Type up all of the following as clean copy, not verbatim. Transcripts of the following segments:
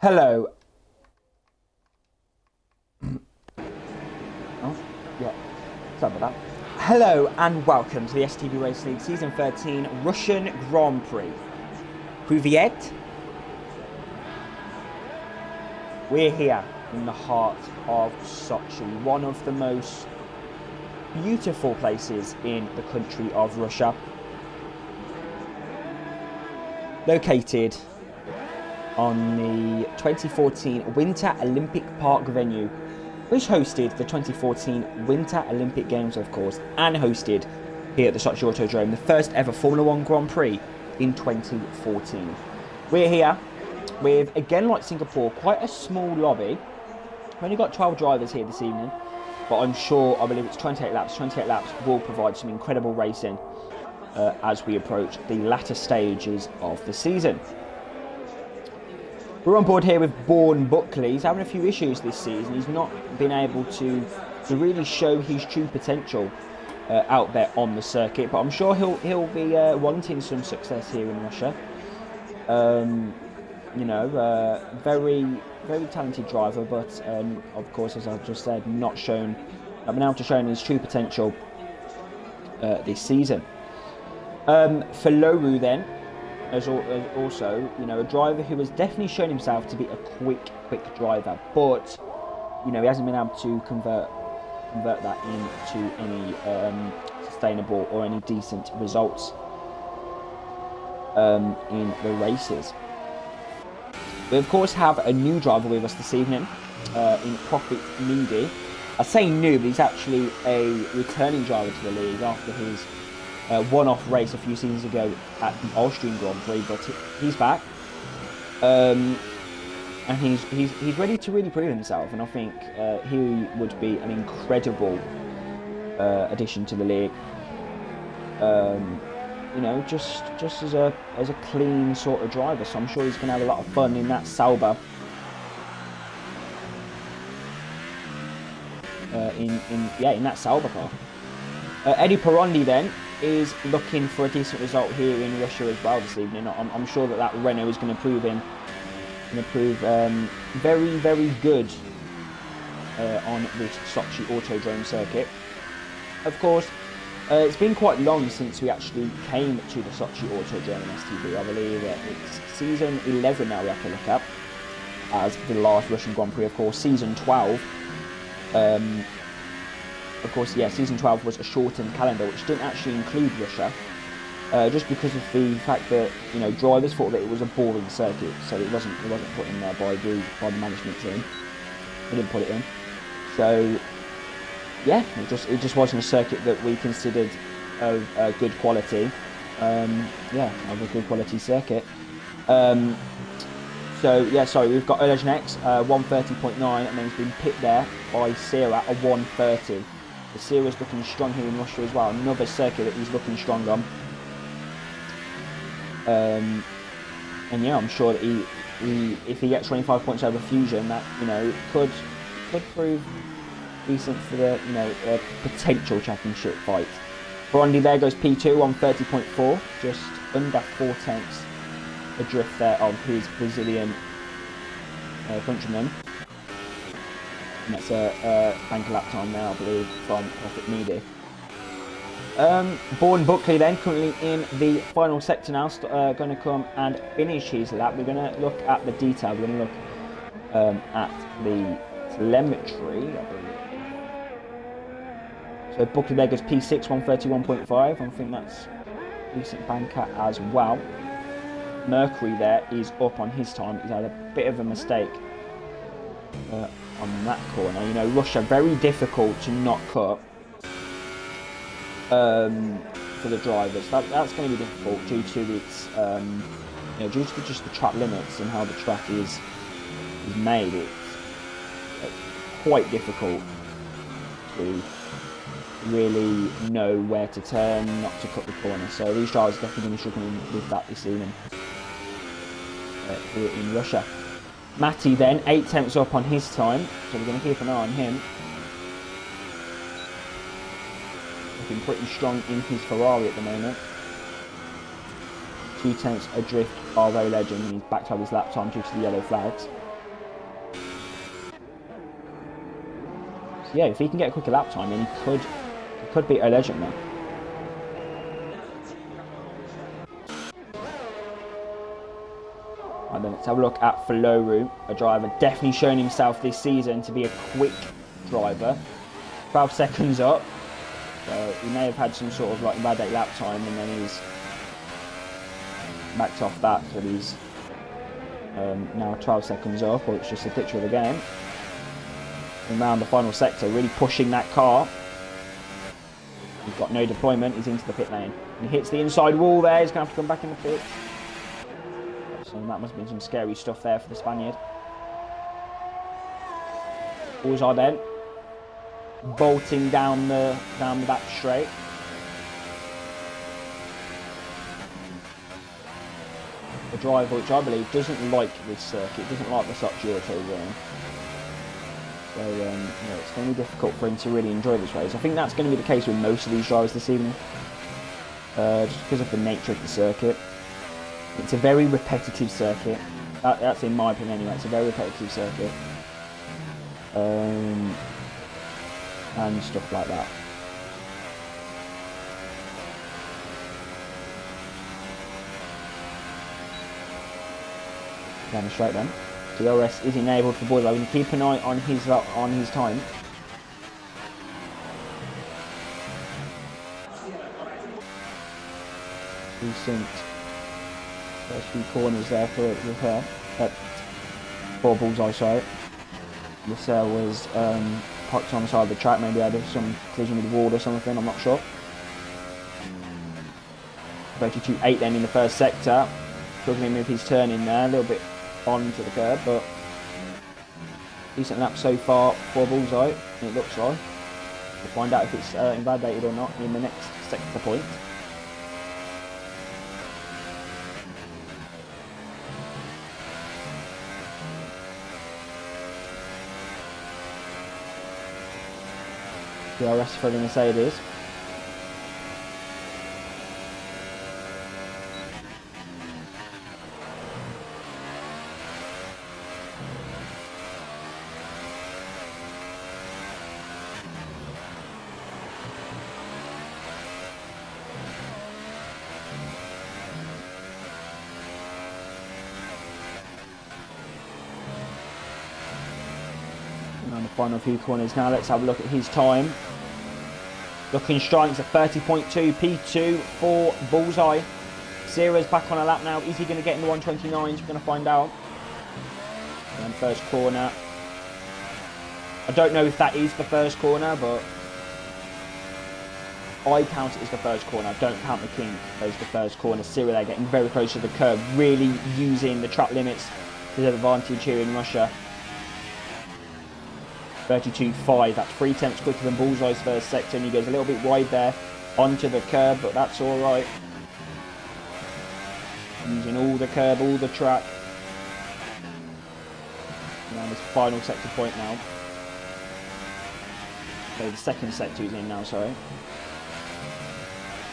Hello. Oh, yeah. Sorry about that. Hello and welcome to the STB Race League Season 13 Russian Grand Prix. Privyet. We're here in the heart of Sochi, one of the most beautiful places in the country of Russia. Located on the 2014 Winter Olympic Park venue, which hosted the 2014 Winter Olympic Games, of course, and hosted here at the Sochi Autodrome the first ever Formula One Grand Prix in 2014. We're here with, again like Singapore, quite a small lobby. We've only got 12 drivers here this evening, but I believe it's 28 laps. 28 laps will provide some incredible racing as we approach the latter stages of the season. We're on board here with Bourne Buckley. He's having a few issues this season. He's not been able to really show his true potential out there on the circuit, but I'm sure he'll be wanting some success here in Russia. Very talented driver, but of course, as I've just said, not been able to show his true potential this season. For Loru then, as also, a driver who has definitely shown himself to be a quick driver, but he hasn't been able to convert that into any sustainable or any decent results in the races. We of course have a new driver with us this evening in Profit Needy. I say new, but he's actually a returning driver to the league after his one-off race a few seasons ago at the Austrian Grand Prix, but he's back, and he's ready to really prove himself, and I think he would be an incredible addition to the league. Just as a clean sort of driver, so I'm sure he's going to have a lot of fun in that Sauber. In that Sauber car. Eddie Perondi then is looking for a decent result here in Russia as well this evening. I'm sure that Renault is going to prove very, very good on this Sochi Autodrome circuit. Of course, it's been quite long since we actually came to the Sochi Autodrome in STB. I believe it's season 11 now we have to look up as the last Russian Grand Prix. Of course, season 12. Season 12 was a shortened calendar, which didn't actually include Russia, just because of the fact that drivers thought that it was a boring circuit, so it wasn't put in there by the management team. They didn't put it in, so yeah, it just wasn't a circuit that we considered of good quality. Of a good quality circuit. We've got Erlejnex 130.9, and then he's been pipped there by Sierra at 130. The Sierra's looking strong here in Russia as well. Another circuit that he's looking strong on. I'm sure that if he gets 25 points over Fusion, that could prove decent for the potential championship fight. Brondi there goes P2 on 30.4, just under 4/10 adrift there of his Brazilian countryman. And that's a bank lap time now, I believe, from Profit Needy. Bourne Buckley then, currently in the final sector now, going to come and finish his lap. We're going to look at the detail. We're going to look at the telemetry, I believe. So Buckley there goes P6, 131.5. I think that's a decent banker as well. Mercury there is up on his time. He's had a bit of a mistake on that corner. Russia, very difficult to not cut for the drivers. That's going to be difficult due to its due to just the track limits and how the track is made. It's quite difficult to really know where to turn, not to cut the corner. So these drivers are definitely going to be struggling with that this evening here in Russia. Matty then, 8/10 up on his time, so we're going to keep an eye on him. Looking pretty strong in his Ferrari at the moment. 2/10 adrift, Arvo Legend, and he's backed up his lap time due to the yellow flags. yeah, if he can get a quicker lap time, then he could beat a legend there. And then let's have a look at Floru, a driver definitely shown himself this season to be a quick driver. 12 seconds up, so he may have had some sort of like invalidate lap time, and then he's backed off that, so he's now 12 seconds up, or it's just a picture of the game. And around the final sector, really pushing that car. He's got no deployment, he's into the pit lane. He hits the inside wall there, he's going to have to come back in the pit. So that must have been some scary stuff there for the Spaniard. Bullseye then, bolting down the back straight. A driver which I believe doesn't like this circuit, doesn't like the Sochi Auto Zone. So it's going to be difficult for him to really enjoy this race. I think that's going to be the case with most of these drivers this evening, just because of the nature of the circuit. It's a very repetitive circuit. That's in my opinion anyway. It's a very repetitive circuit, and stuff like that. Down the straight then. DRS is enabled for Bullseye. We can keep an eye on his time. Decent first few corners there for Bullseye. Sorry, this was parked on the side of the track. Maybe had some collision with the wall or something. I'm not sure. 32.8 then in the first sector. Struggling with his turn in there, a little bit onto the curb, but decent lap so far for Bullseye, it looks like. We'll find out if it's invalidated or not in the next sector point. DRS for the Mercedes. On the final few corners now, let's have a look at his time. Looking strong, it's a 30.2, P2 for Bullseye. Sierra's back on a lap now. Is he going to get in the 129s? We're going to find out. And first corner. I don't know if that is the first corner, but I count it as the first corner. I don't count the King as the first corner. Sierra there getting very close to the curb, really using the track limits to his advantage here in Russia. 32.5, that's 3 tenths quicker than Bullseye's first sector, and he goes a little bit wide there onto the curb, but that's alright. Using all the curb, all the track. Around this final sector point now. So the second sector he's in now, sorry.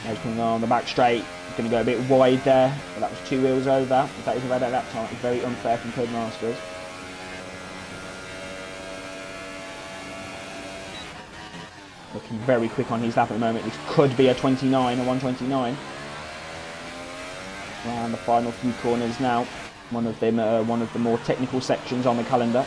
Now he's coming on the back straight. He's going to go a bit wide there, but that was 2 wheels over. If that is about that lap time, it's very unfair from Codemasters. Looking very quick on his lap at the moment. This could be a 29 or 129. Around the final few corners now. One of the more technical sections on the calendar.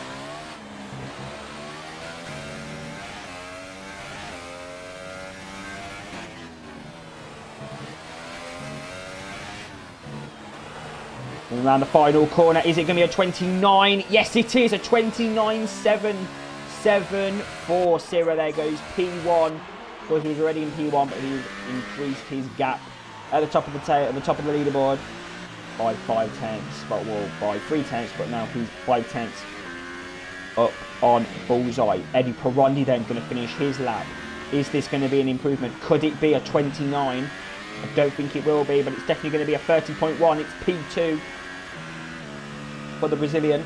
And around the final corner, is it going to be a 29? Yes, it is a 29.7. 7-4. Sierra there goes P1. Of course, he was already in P1, but he's increased his gap at the top of the leaderboard by 5 tenths, by 3 tenths, but now he's 5 tenths up on Bullseye. Eddie Perondi then going to finish his lap. Is this going to be an improvement? Could it be a 29? I don't think it will be, but it's definitely going to be a 30.1. It's P2 for the Brazilian.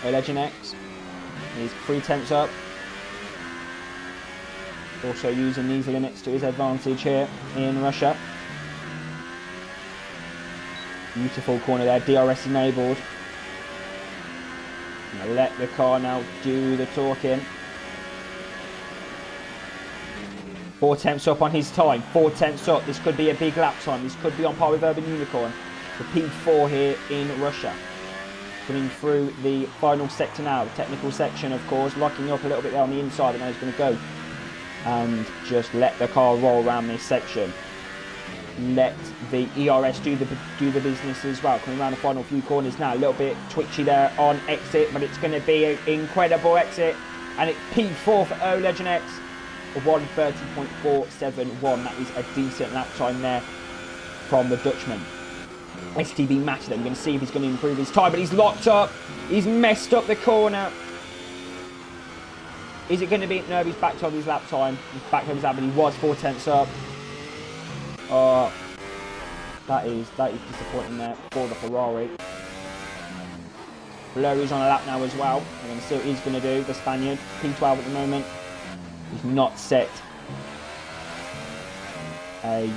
Legend X, he's 3 tenths up. Also using these limits to his advantage here in Russia. Beautiful corner there, DRS enabled. Gonna let the car now do the talking. 4 tenths up on his time, 4 tenths up. This could be a big lap time. This could be on par with Urban Unicorn. The P4 here in Russia. Coming through the final sector now, the technical section, of course, locking up a little bit there on the inside, and now he's going to go and just let the car roll around this section. Let the ERS do the business as well. Coming around the final few corners now, a little bit twitchy there on exit, but it's going to be an incredible exit, and it's P4 for O Legend X, a 1:30.471. That is a decent lap time there from the Dutchman. STB match then. We're going to see if he's going to improve his time, but he's locked up. He's messed up the corner. Is it going to be? No, he's backed up his lap time. He's backed up his lap, but he was 4 tenths up. That is disappointing there for the Ferrari. Blurry's on a lap now as well. We're going to see what he's going to do. The Spaniard, P12 at the moment. He's not set a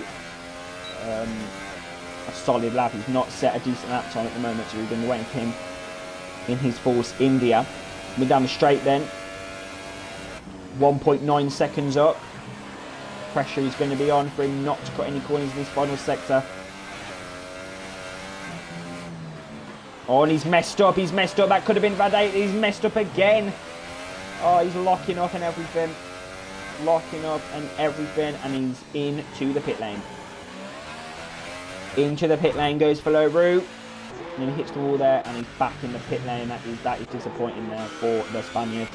solid lap. He's not set a decent lap time at the moment, so we're going to be waiting for him in his Force India. We're down the straight then. 1.9 seconds up. Pressure is going to be on for him not to cut any corners in this final sector. Oh, and he's messed up. He's messed up. That could have been Vadate. He's messed up again. Oh, he's locking up and everything. Locking up and everything. And he's into the pit lane. Into the pit lane goes for low route. And then he hits the wall there and he's back in the pit lane. That is disappointing there for the Spaniard.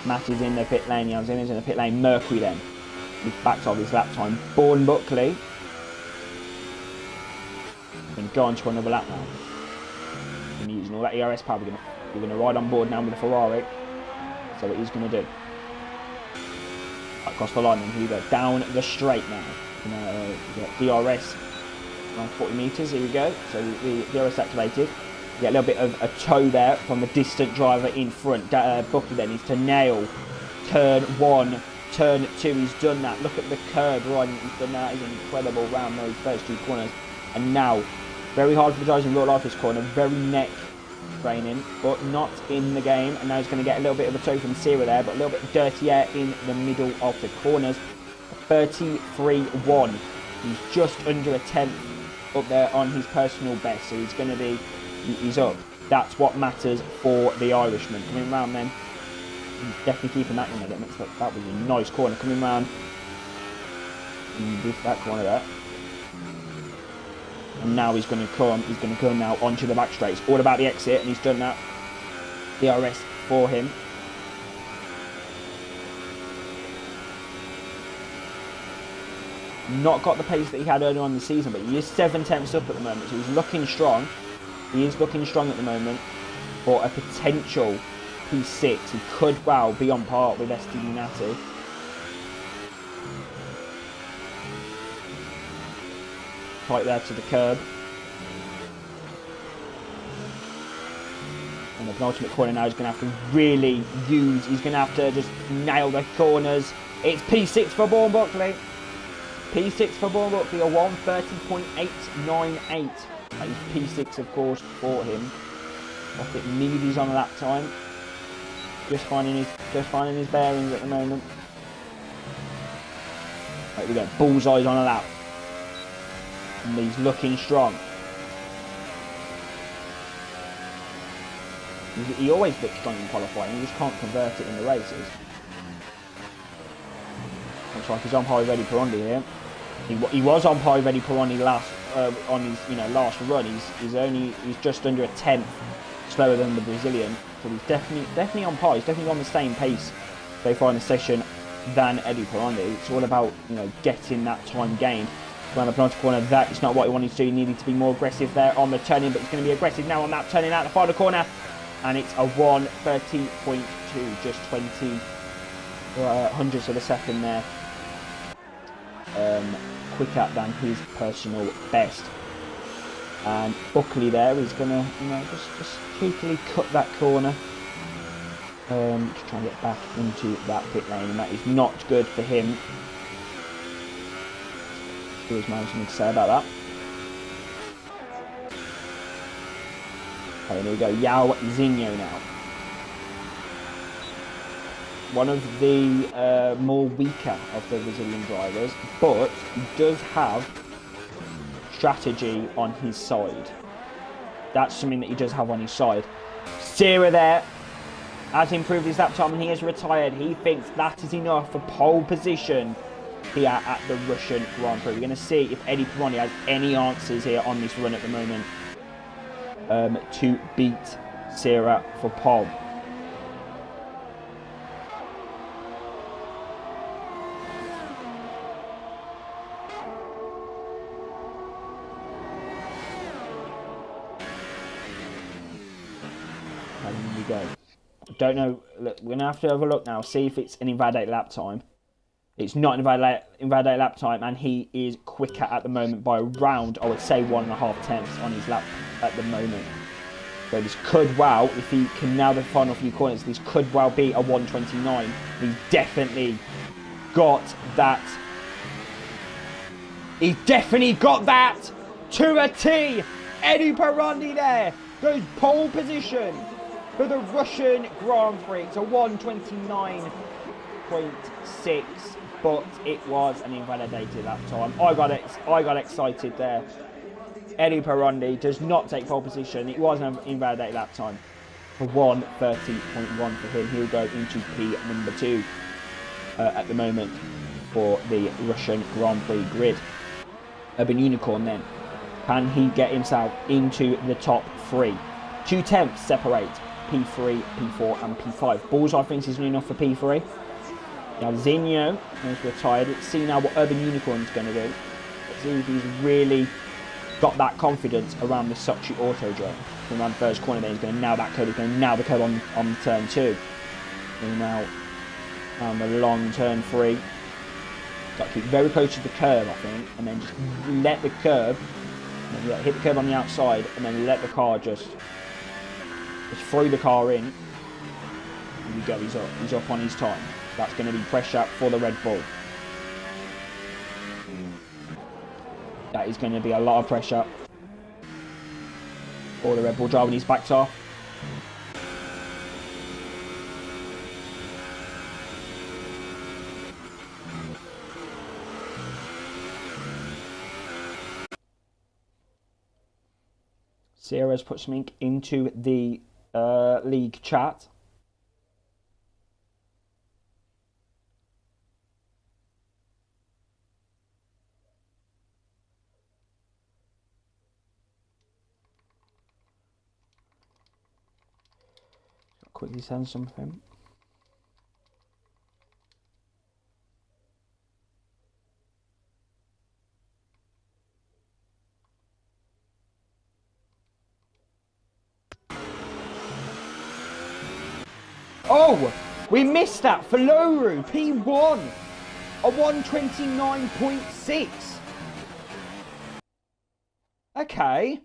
Matt is in the pit lane. He's in the pit lane. Mercury then. He's backed off his lap time. Bourne Buckley. Going to go on to another lap now. And using all that ERS power. We're going to ride on board now with the Ferrari. So what he's going to do. Across the line then. Here we go. Down the straight now. Get DRS. Around 40 metres, here we go. So the DRS activated. You get a little bit of a toe there from the distant driver in front. Buckley then needs to nail turn 1, turn 2. He's done that. Look at the curve riding. He's done that. He's incredible round those first 2 corners. And now, very hard for the drivers in real life this corner. Very neck training, but not in the game. And now he's going to get a little bit of a toe from Sierra there, but a little bit dirty air in the middle of the corners. 33.1. He's just under a tenth up there on his personal best, so he's up. That's what matters for the Irishman. Coming round then, he's definitely keeping that in there. That was a nice corner coming round. With that corner there. And now he's going to come now onto the back straight. It's all about the exit, and he's done that. DRS for him. Not got the pace that he had earlier on in the season, but he is 7 tenths up at the moment, so he's looking strong. He is looking strong at the moment for a potential P6. He could well be on par with STB Natty. Right there to the curb. And the penultimate corner now is going to have to really use. He's going to have to just nail the corners. It's P6 for Bourne Buckley. P6 for Bourne Buckley, a 1:30.898. That is P6, of course, for him. I think Nevy's on a lap time. Just finding his bearings at the moment. Right, we go. Bullseye's on a lap. And he's looking strong. He always looks strong in qualifying. He just can't convert it in the races. Looks like he's on high ready Perondi here. He was on par with Eddie Pironi on his last run. He's just under a tenth slower than the Brazilian, so he's definitely on par. He's definitely on the same pace so far in the session than Eddie Pironi. It's all about getting that time gained. Around the penalty corner, that is not what he wanted to do. He needed to be more aggressive there on the turning, but he's going to be aggressive now on that turning out the final corner, and it's a 1:30.2, just 20 hundredths of a second there. Quicker than his personal best. And Buckley there is going to just cheekily cut that corner to try and get back into that pit lane, and that is not good for him. Here's something to say about that. Okay, there we go. Yao Zinho now. One of the more weaker of the Brazilian drivers, but he does have strategy on his side. That's something that he does have on his side. Sierra there has improved his lap time and he has retired. He thinks that is enough for pole position here at the Russian Grand Prix. We're going to see if Eddie Pironi has any answers here on this run at the moment to beat Sierra for pole. And we go. Don't know. Look, we're going to have to have a look now, see if it's an invalid lap time. It's not an invalid lap time, and he is quicker at the moment by around, I would say, 1.5 tenths on his lap at the moment. So this could well, if he can nail the final few corners, this could well be a 129. He's definitely got that. He's definitely got that to a T. Eddie Pironi there goes pole position for the Russian Grand Prix. It's a 129.6. But it was an invalidated lap time. I got excited there. Eddie Pironi does not take pole position. It was an invalidated lap time for 1:30.1 for him. He'll go into P number 2 at the moment for the Russian Grand Prix grid. Urban Unicorn then. Can he get himself into the top 3? 2 tenths separate P3, P4 and P5. Bullseye thinks is enough for P3. Now Zinho has retired. Let's see now what Urban Unicorn's going to do. Let's see if he's really got that confidence around the Sochi Autodrome. Around the first corner there, he's going to nail that curve. He's going to nail the curve on turn 2. And now down the long turn 3. Got to keep very close to the curve, I think, and then just let the curve, hit the curve on the outside, and then let the car just throw the car in. Here we go. He's up on his time. That's going to be pressure for the Red Bull. That is going to be a lot of pressure for the Red Bull driver when he's backed off. Sierra's put something into the league chat. Quickly send something. Oh, we missed that for Loru P1, a 129.6. Okay.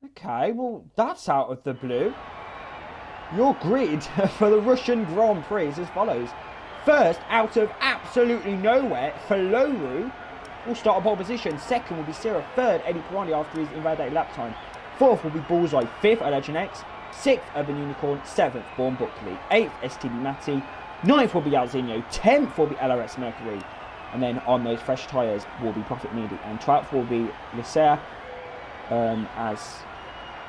Okay, well, that's out of the blue. Your grid for the Russian Grand Prix is as follows. First, out of absolutely nowhere, Faloru will start a pole position. Second will be Sierra. Third, Eddie Pironi after his invalidated lap time. Fourth will be Bullseye. Fifth, Legend X. Sixth, Urban Unicorn. Seventh, Born Buckley. Eighth, STB Matty. Ninth will be Alzinho. 10th will be LRS Mercury. And then on those fresh tyres will be Profit Media. And 12th will be Lysair, as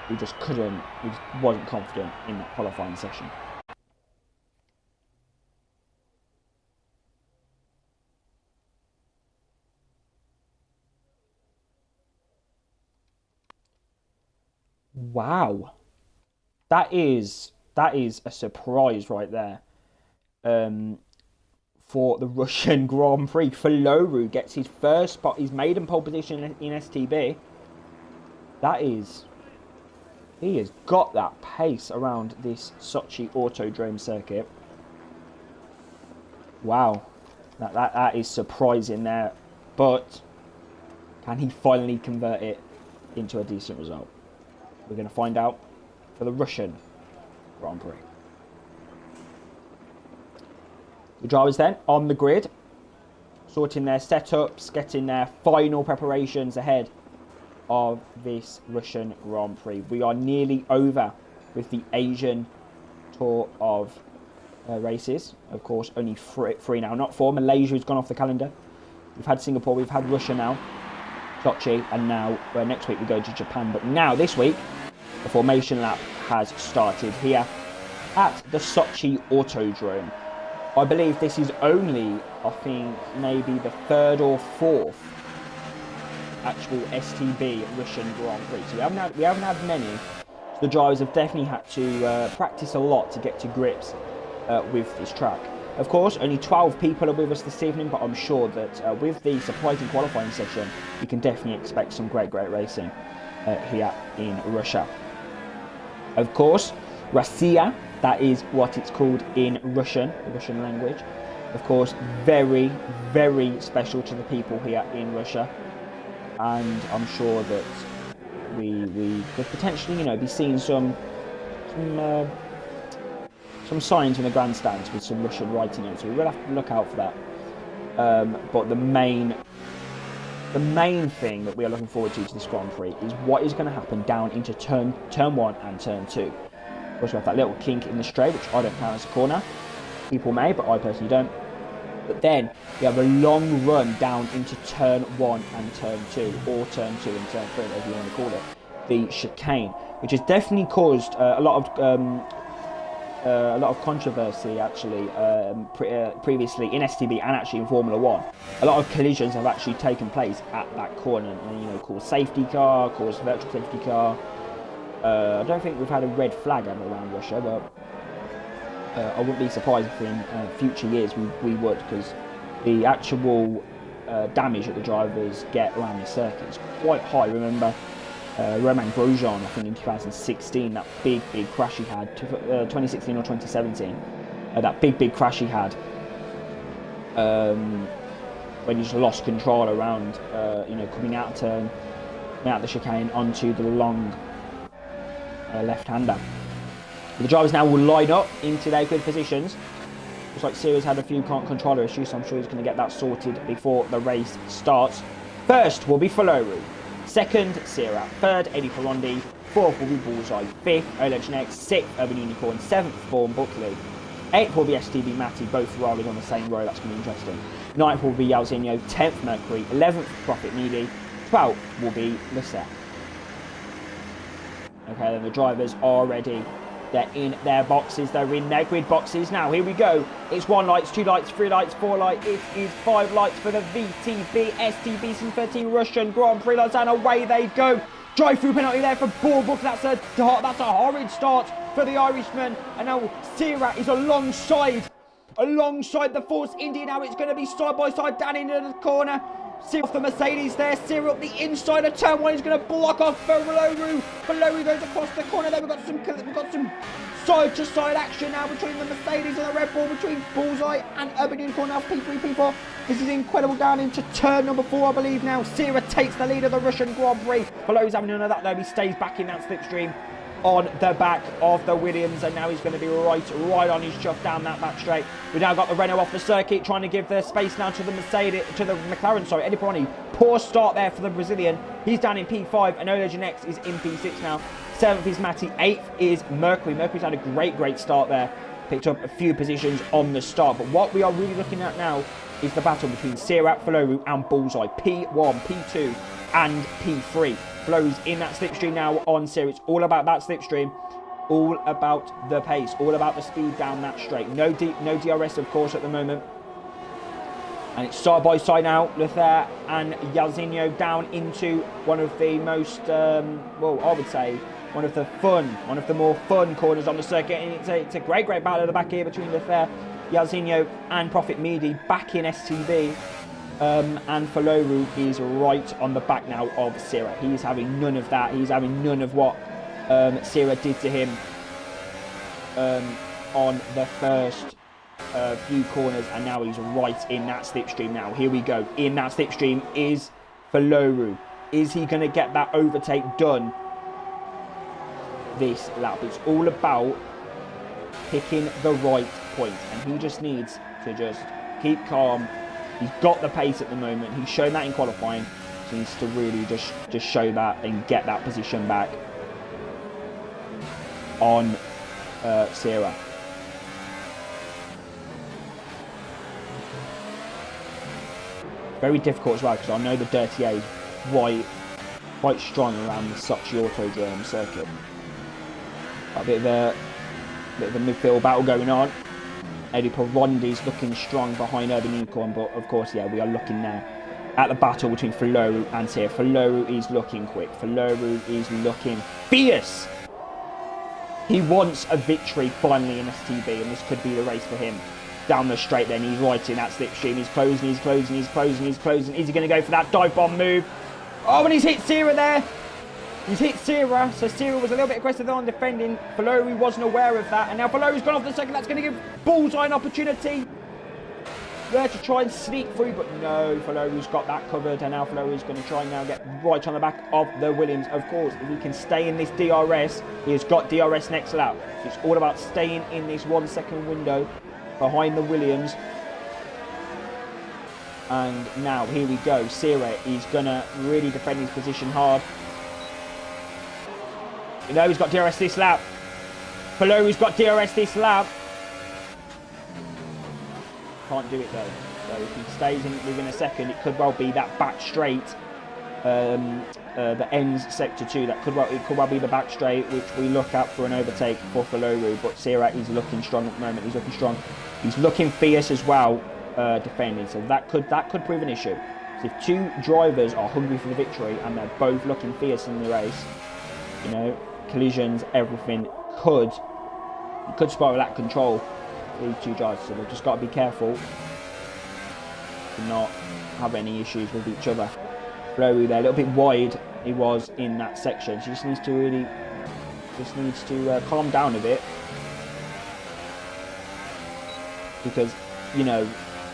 he just couldn't, he just wasn't confident in that qualifying session. Wow. That is a surprise right there. For the Russian Grand Prix. Faloru gets his first spot, his maiden pole position in STB. That is, he has got that pace around this Sochi Autodrome circuit. Wow, that is surprising there. But can he finally convert it into a decent result? We're going to find out for the Russian Grand Prix. The drivers then on the grid, sorting their setups, getting their final preparations ahead of this Russian Grand Prix. We are nearly over with the Asian Tour of races. Of course, only three now, not four. Malaysia has gone off the calendar. We've had Singapore, we've had Russia now, Sochi, and now next week we go to Japan. But now, this week, the formation lap has started here at the Sochi Autodrome. I believe this is only, I think, maybe the third or fourth actual STB Russian Grand Prix. So we haven't had many. So the drivers have definitely had to practice a lot to get to grips with this track. Of course, only 12 people are with us this evening, but I'm sure that with the surprising qualifying session, you can definitely expect some great racing here in Russia. Of course, Russia, that is what it's called in Russian, the Russian language. Of course, very, very special to the people here in Russia. And I'm sure that we could potentially, you know, be seeing some signs in the grandstands with some Russian writing on it. So we will have to look out for that. But the main thing that we are looking forward to this Grand Prix is what is going to happen down into turn 1 and turn 2. Of course, we have that little kink in the straight, which I don't count as a corner. People may, but I personally don't. But then we have a long run down into turn 1 and turn 2, or turn 2 and turn 3, whatever you want to call it. The chicane, which has definitely caused a lot of controversy actually previously in STB and actually in Formula 1. A lot of collisions have actually taken place at that corner, and, you know, caused safety car, caused virtual safety car. I don't think we've had a red flag ever around Russia, but I wouldn't be surprised if in future years we would, because the actual damage that the drivers get around the circuit is quite high. Remember Romain Grosjean, I think in 2016, that big crash he had, 2016 or 2017, that big crash he had when he just lost control around, you know, coming out of turn, out the chicane onto the long left-hander. The drivers now will line up into their good positions. Looks like Siri's had a few controller issues, so I'm sure he's going to get that sorted before the race starts. First will be Faloru. Second, Sira. Third, Eddie Ferrondi. Fourth will be Bullseye. Fifth, Oleg Next. Sixth, Urban Unicorn. Seventh, Vaughan Buckley. Eighth will be STB Matty, both Ferraris on the same row. That's going to be interesting. Ninth will be Yalzinho. 10th, Mercury. 11th, Profit Mealy. 12th will be Lisette. Okay, then the drivers are ready. They're in their boxes, they're in their grid boxes. Now, here we go. It's 1 light, 2 lights, 3 lights, 4 lights. It is 5 lights for the VTB STB Season 13 Russian Grand Prix lights, and away they go. Drive-through penalty there for Bourbouk. That's a horrid start for the Irishman. And now Sira is alongside the Force India. Now it's going to be side by side down into the corner. Sira off the Mercedes there. Sira up the inside of turn 1. He's going to block off Faloru. Faloru goes across the corner there. We've got some side to side action now between the Mercedes and the Red Bull, between Bullseye and Urban Unicorn. Now P3, P4. This is incredible down into turn number 4, I believe now. Sira takes the lead of the Russian Grand Prix. Faloru's having none of that though. He stays back in that slipstream on the back of the Williams, and now he's going to be right on his chuff down that back straight. We've now got the Renault off the circuit, trying to give the space now to the McLaren, sorry, Eddie Pironi. Poor start there for the Brazilian. He's down in P5, and Oleg Next is in P6 now. 7th is Matty, 8th is Mercury. Mercury's had a great start there. Picked up a few positions on the start, but what we are really looking at now is the battle between Sira, Faloru and Bullseye. P1, P2 and P3. Flows in that slipstream now on Sira. It's all about that slipstream, all about the pace, all about the speed down that straight. No DRS, of course, at the moment. And it's side by side now, Luther and Yalzinho down into one of the most, well, I would say, one of the more fun corners on the circuit. And it's a great battle at the back here between Luther, Yalzinho and Profit Mealy back in STB. And Faloru is right on the back now of Sira. He's having none of that. He's having none of what Sira did to him on the first few corners, and now he's right in that slipstream now. Here we go. In that slipstream is Faloru. Is he going to get that overtake done this lap? It's all about picking the right point, and he just needs to just keep calm. He's got the pace at the moment. He's shown that in qualifying. So he needs to really just show that and get that position back on Sierra. Very difficult as well, because I know the Dirty A is quite strong around the Sochi Autodrome circuit. A bit of a midfield battle going on. Eddie Perondi's looking strong behind Urban Unicorn, but of course, yeah, we are looking now at the battle between Faloru and Sierra. Faloru is looking quick. Faloru is looking fierce. He wants a victory finally in STB, and this could be the race for him. Down the straight then, he's right in that slipstream. He's closing, he's closing, he's closing, he's closing. Is he going to go for that dive bomb move? Oh, and he's hit Sierra there. He's hit Sierra, so Sierra was a little bit aggressive on defending. Faloru wasn't aware of that, and now Faloru's gone off the second. That's going to give Bullseye an opportunity there to try and sneak through, but no, Faloru's got that covered, and now Faloru's going to try and now get right on the back of the Williams. Of course, if he can stay in this DRS, he's got DRS next lap. It's all about staying in this 1 second window behind the Williams. And now, here we go. Sierra is going to really defend his position hard. You know, he's got DRS this lap. Faloru's got DRS this lap. Can't do it though. So if he stays in within a second, it could well be that back straight that ends sector 2. That could well be the back straight which we look at for an overtake for Faloru. But Sierra is looking strong at the moment. He's looking strong. He's looking fierce as well, defending. So that could prove an issue. So if two drivers are hungry for the victory and they're both looking fierce in the race, you know, collisions, everything could spiral out of control for these two drivers. So they've just got to be careful to not have any issues with each other. Faloru there, a little bit wide he was in that section. So he just needs to calm down a bit, because, you know,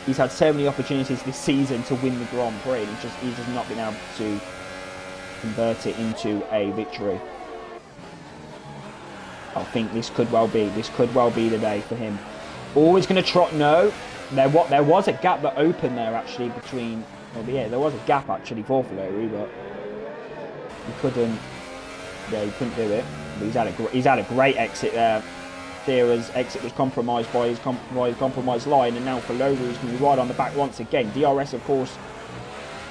he's had so many opportunities this season to win the Grand Prix, and he's just not been able to convert it into a victory. I think this could well be the day for him. Always going to trot. No, there was a gap that opened there actually between. Well, yeah, there was a gap actually for Faloru, but he couldn't. Yeah, he couldn't do it. But he's had a great exit there. Sierra's exit was compromised by his compromised line, and now Faloru is going to be right on the back once again. DRS, of course,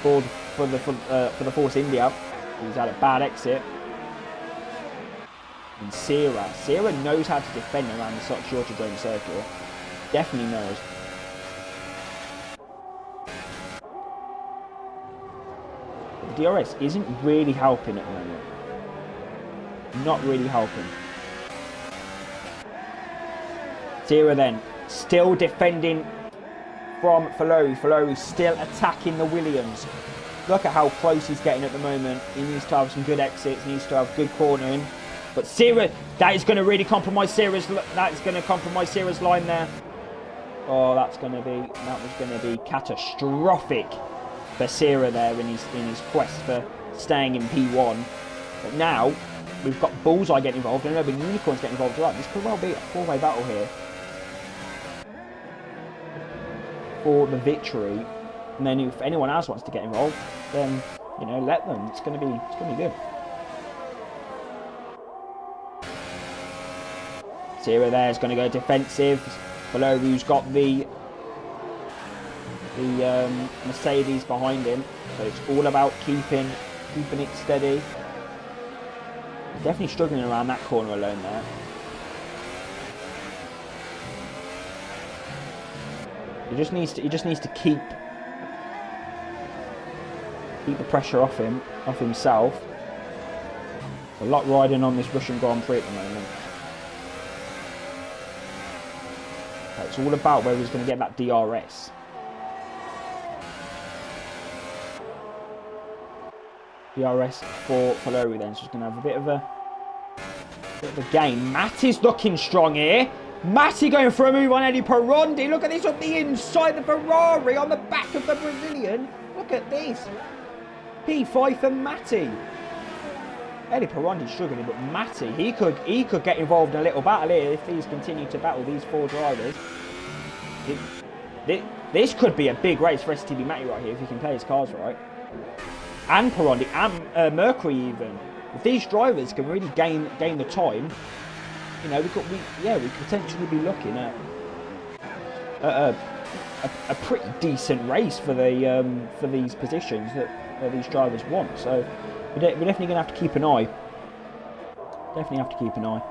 for the Force India. He's had a bad exit. And Sierra knows how to defend around the Sochi Autodrome circuit. Definitely knows. The DRS isn't really helping at the moment. Not really helping. Sierra then still defending from Faloru. Faloru still attacking the Williams. Look at how close he's getting at the moment. He needs to have some good exits. He needs to have good cornering. But Sierra, that is going to really compromise Sierra's. That's going to compromise Sierra's line there. Oh, that was going to be catastrophic for Sierra there in his quest for staying in P1. But now we've got Bullseye getting involved, and Urban Unicorns getting involved as well. This could well be a four-way battle here for the victory. And then if anyone else wants to get involved, then, you know, let them. It's going to be good. Sierra there is going to go defensive. Faloru's got the Mercedes behind him, so it's all about keeping it steady. Definitely struggling around that corner alone there. He just needs to keep the pressure off himself. A lot riding on this Russian Grand Prix at the moment. It's all about whether he's going to get that DRS. DRS for Faloru then, so he's going to have a bit of a game. Matty's looking strong here. Matty going for a move on Eddie Perondi. Look at this on the inside, the Ferrari on the back of the Brazilian. Look at this. P5 for Matty. Eddie Perondi's struggling, but Matty, he could get involved in a little battle here if these continue to battle these 4 drivers. This could be a big race for STB Matty right here if he can play his cars right. And Perondi, and Mercury even. If these drivers can really gain the time, you know, we could potentially be looking at a pretty decent race for these positions that these drivers want. So we're definitely going to have to keep an eye. Definitely have to keep an eye.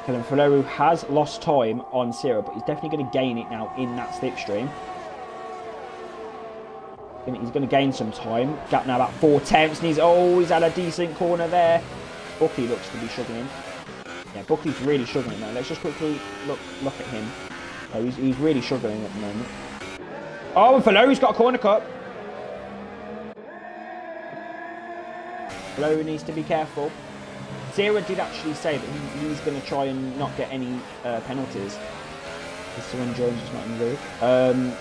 Kellen Faleru has lost time on Sierra, but he's definitely going to gain it now in that slipstream. He's going to gain some time. Gap now about 4 tenths, and he's had a decent corner there. Buckley looks to be struggling. Yeah, Buckley's really struggling now. Let's just quickly look at him. Oh, he's really struggling at the moment. Oh, and Faleru's got a corner cut. Faleru needs to be careful. Sierra did actually say that he's going to try and not get any penalties. Mr. Jones is not in the room.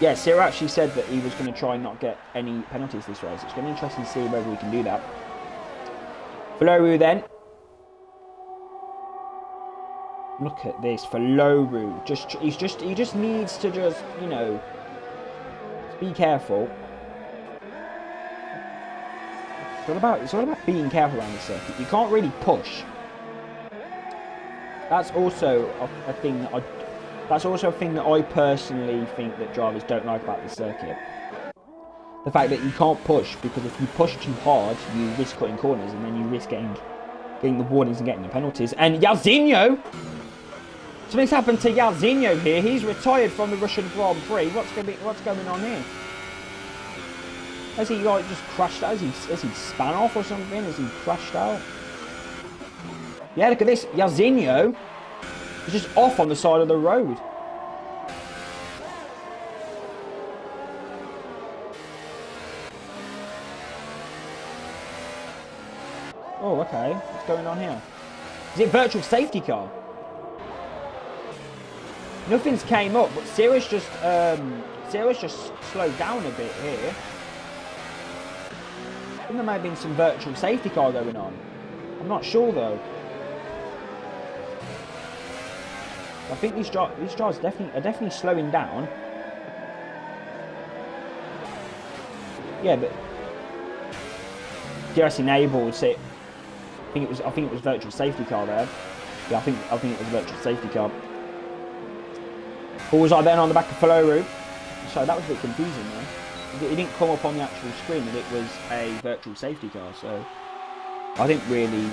Yeah, Sierra actually said that he was going to try and not get any penalties this race. It's going to be interesting to see whether we can do that. Faleru then. Look at this, Faleru. He just needs to just, you know, be careful. It's all about being careful around the circuit. You can't really push. That's also a thing that I personally think that drivers don't like about the circuit. The fact that you can't push, because if you push too hard, you risk cutting corners, and then you risk getting the warnings and getting the penalties. And Yazinho! Something's happened to Yazinho here. He's retired from the Russian Grand Prix. What's going on here? Has he like just crashed out? Has he span off or something? Has he crashed out? Yeah, look at this. Yazinho is just off on the side of the road. Oh, okay. What's going on here? Is it virtual safety car? Nothing's came up, but Sierra's just slowed down a bit here. I think there may have been some virtual safety car going on. I'm not sure though. I think these drivers are definitely slowing down. Yeah, but DRS enabled. So I think it was virtual safety car there. Yeah, I think it was virtual safety car. Bullseye then on the back of Faleru. So that was a bit confusing there. It didn't come up on the actual screen that it was a virtual safety car, so I didn't really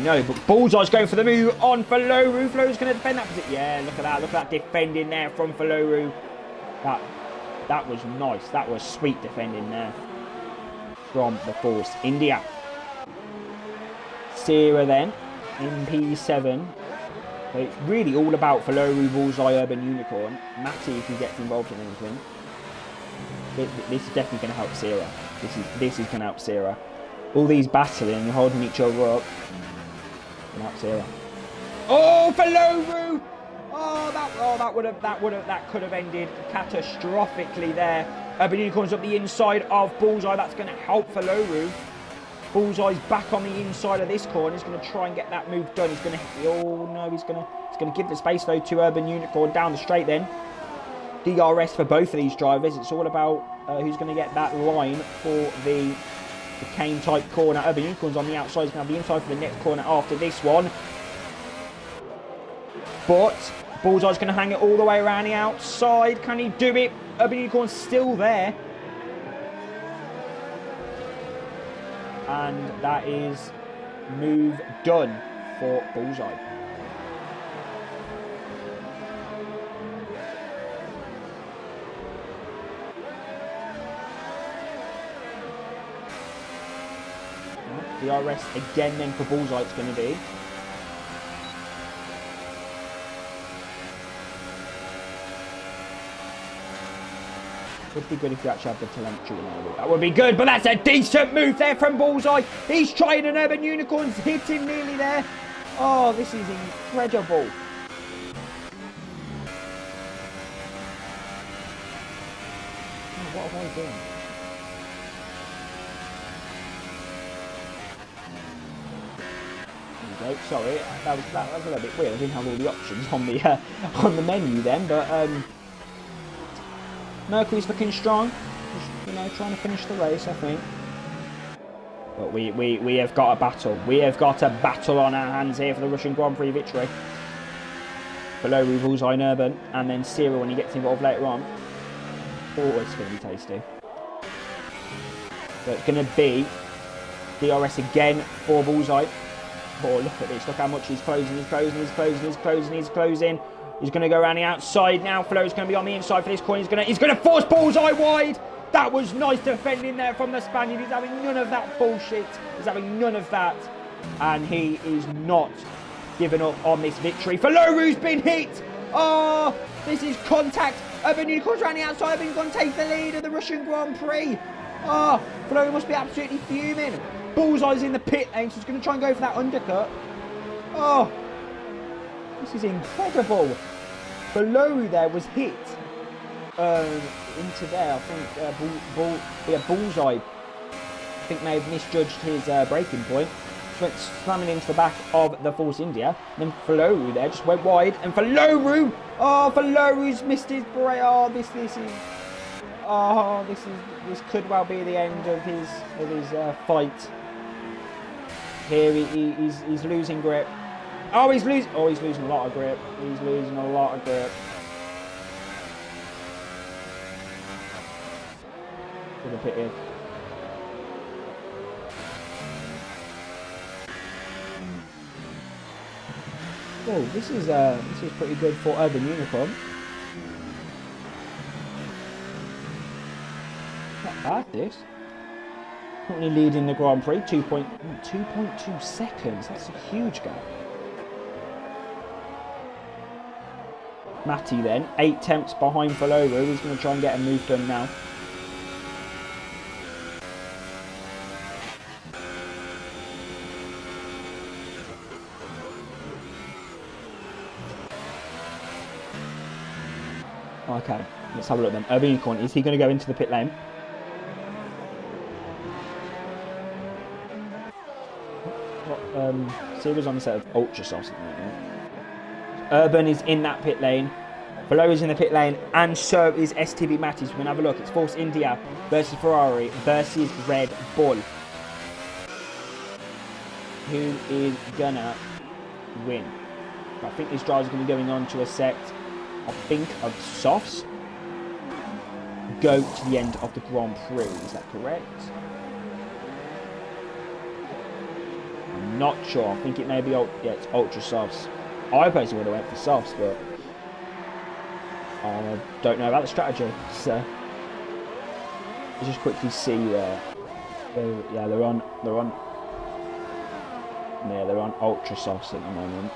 know. But Bullseye's going for the move on Faleru. Faleru's going to defend that position. Yeah, look at that defending there from Faleru. That was nice. That was sweet defending there from the Force India. Sierra then in P7. So it's really all about Faleru, Bullseye, Urban Unicorn. Matty, if he gets involved in anything. This is definitely going to help Sierra. This is going to help Sierra. All these battling and holding each other up. Going to help Sierra. Oh, Faleru! That could have ended catastrophically there. Urban Unicorn's up the inside of Bullseye. That's going to help Faleru. Bullseye's back on the inside of this corner. He's going to try and get that move done. He's going to. Oh no! He's going to give the space though to Urban Unicorn down the straight then. DRS for both of these drivers. It's all about who's going to get that line for the cane type corner. Urban Unicorn's on the outside. He's going to have the inside for the next corner after this one. But Bullseye's going to hang it all the way around the outside. Can he do it? Urban Unicorn's still there. And that is move done for Bullseye. DRS again then for Bullseye it's going to be. Would be good if you actually have the telemetry enabled. That would be good, but that's a decent move there from Bullseye. He's trying an Urban Unicorn's hit him nearly there. Oh, this is incredible. Oh, what am I doing? go. Sorry, that was a little bit weird. I didn't have all the options on the menu then, but Mercury's looking strong. Just, trying to finish the race, I think. But we have got a battle. We have got a battle on our hands here for the Russian Grand Prix victory. Below Bullseye and Urban, and then Cyril when he gets involved later on. Oh, it's going to be tasty. So it's going to be DRS again for Bullseye. Oh, look at this. Look how much he's closing. He's closing. He's going to go around the outside now. Flow's going to be on the inside for this corner. He's going to force Bullseye wide. That was nice defending there from the Spaniard. He's having none of that bullshit. He's having none of that. And he is not giving up on this victory. Faloru's been hit. Oh, this is contact. Urban Unicorns around the outside. Urban going to take the lead of the Russian Grand Prix. Oh, Faloru must be absolutely fuming. Bullseye's in the pit lane, so he's going to try and go for that undercut. Oh, this is incredible. Faloru there was hit into there. I think Bullseye, I think, may have misjudged his braking point. Just went slamming into the back of the Force India. And then Faloru there just went wide, and Faloru, Faloru's missed his brake. This could well be the end of his fight. Here he's losing grip. He's losing a lot of grip. He's losing a lot of grip. To the pit in. Oh, this is pretty good for Urban Unicorn. Not bad, this. Currently leading the Grand Prix, 2.2 seconds. That's a huge gap. Matty then, 8 temps behind Faloru. He's going to try and get a move done now. Okay, let's have a look then. Urban Unicorn, is he going to go into the pit lane? Series on a set of Ultra Softs at the moment. Urban is in that pit lane. Below is in the pit lane, and so is STB Matties. We're going to have a look. It's Force India versus Ferrari versus Red Bull. Who is going to win? I think these drivers are going to be going on to a set, I think, of softs. Go to the end of the Grand Prix. Is that correct? I'm not sure. I think it may be it's Ultra Softs. I personally would have went for softs, but I don't know about the strategy. So let's just quickly see there. Yeah, they're on Ultra Softs at the moment.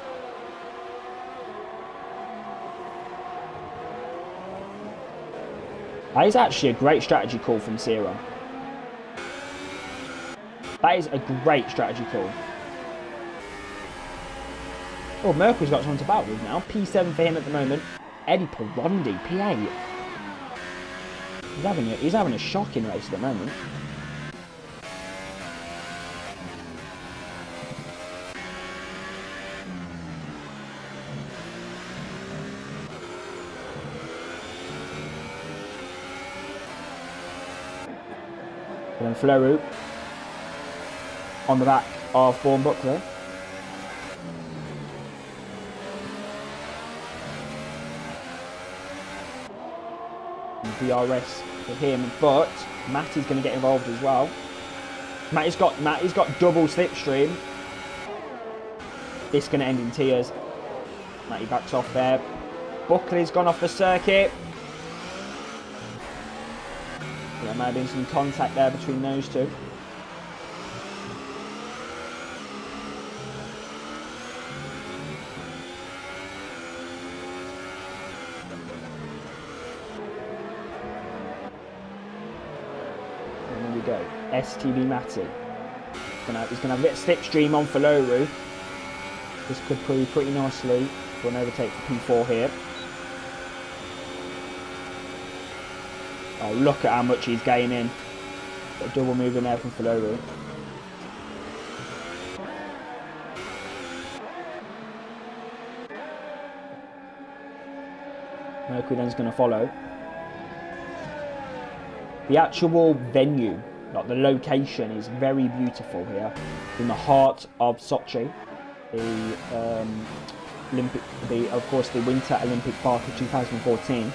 That is actually a great strategy call from Cyril. That is a great strategy call. Oh, Merkel's got something to battle with now. P7 for him at the moment. Eddie Perondi, P8. He's having a shocking race at the moment. And then Fleru on the back of Vaughan Buckler. DRS for him, but Matty's going to get involved as well. Matty's got double slipstream. This is going to end in tears. Matty backs off there. Buckley's gone off the circuit. There may have been some contact there between those two. Go. STB Matty. He's going to have a bit of slipstream on Faloru. This could prove pretty nicely for an overtake for P4 here. Oh, look at how much he's gaining. Got a double move in there from Faloru. Mercury then is going to follow. The actual venue, like the location, is very beautiful here, in the heart of Sochi, of course the Winter Olympic Park of 2014,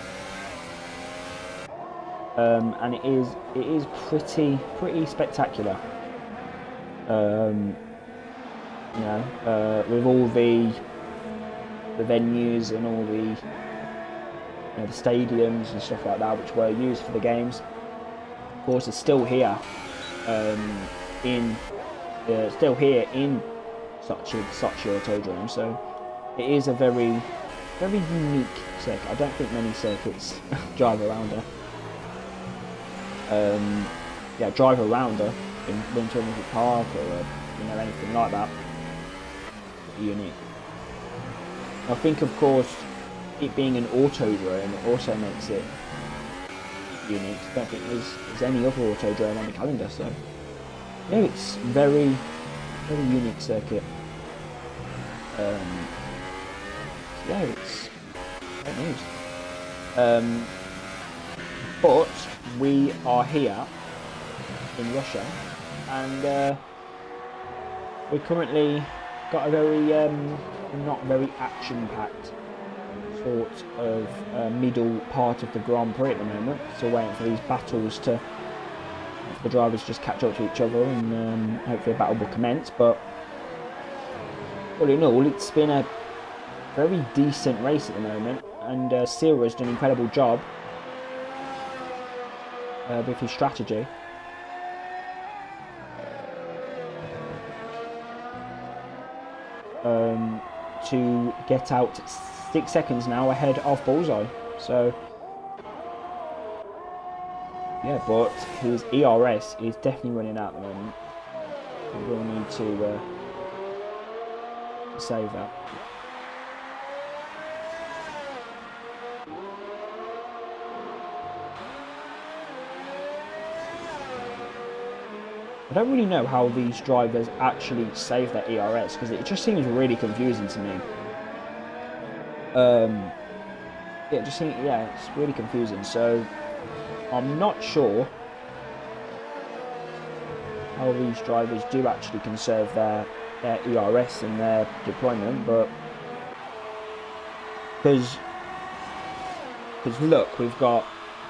and it is pretty spectacular. You know, with all the venues and all the, you know, the stadiums and stuff like that, which were used for the games. Of course, it's still here, in Sochi Autodrome. So it is a very unique circuit. I don't think many circuits drive around her. Drive around her in Winter Olympic Park or you know, anything like that. Unique. I think, of course, it being an autodrome, it also makes it unique. I don't think there's any other autodrome on the calendar, so yeah, it's very unique circuit. Yeah, it's great news. But we are here in Russia, and we're currently got a very not very action-packed sort of middle part of the Grand Prix at the moment. Still waiting for these battles to, the drivers just catch up to each other, and hopefully a battle will commence. But all in all, it's been a very decent race at the moment, and Sira's done an incredible job with his strategy. To get out 6 seconds now ahead of Bullseye. So yeah, but his ERS is definitely running out at the moment. We will need to save that. I don't really know how these drivers actually save their ERS, because it just seems really confusing to me. It's really confusing. So I'm not sure how these drivers do actually conserve their ERS and their deployment, but because look, we've got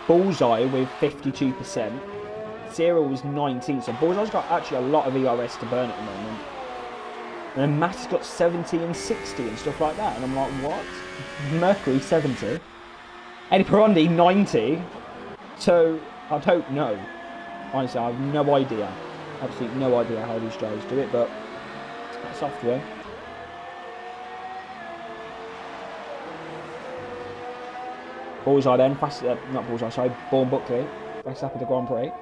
Bullseye with 52%. Zero was 19, so Bullseye's got actually a lot of ERS to burn at the moment. And then Matt's got 70 and 60 and stuff like that, and I'm like, what? Mercury 70, Eddie Perondi 90. So I don't know. Honestly, I have no idea, absolutely no idea how these drivers do it, but that's software. Bullseye then, not Bullseye, sorry, Born Buckley, fast lap of the Grand Prix.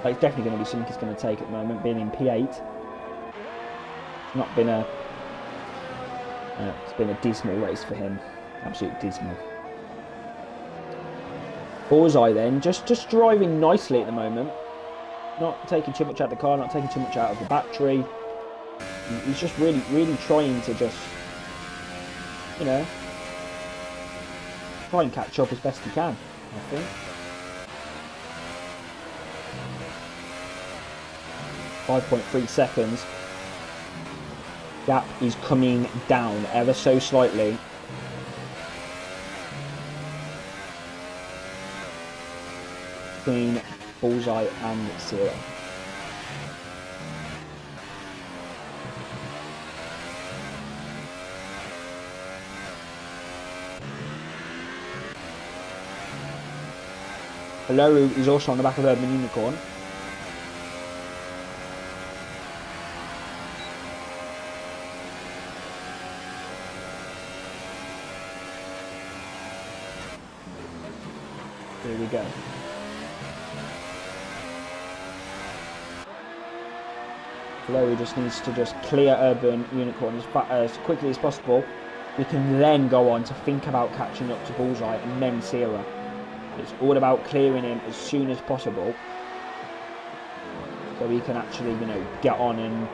It's definitely going to be something he's going to take at the moment, being in P8. It's not been it's been a dismal race for him, absolutely dismal. Bullseye then, just driving nicely at the moment, not taking too much out of the car, not taking too much out of the battery. He's just really trying to just, you know, try and catch up as best he can, I think. 5.3 seconds. Gap is coming down ever so slightly. Between Bullseye and Zero. Haloru is also on the back of Urban Unicorn. Here we go. Haloru just needs to just clear Urban Unicorn as quickly as possible. We can then go on to think about catching up to Bullseye and then Sierra. It's all about clearing him as soon as possible, so he can actually, you know, get on and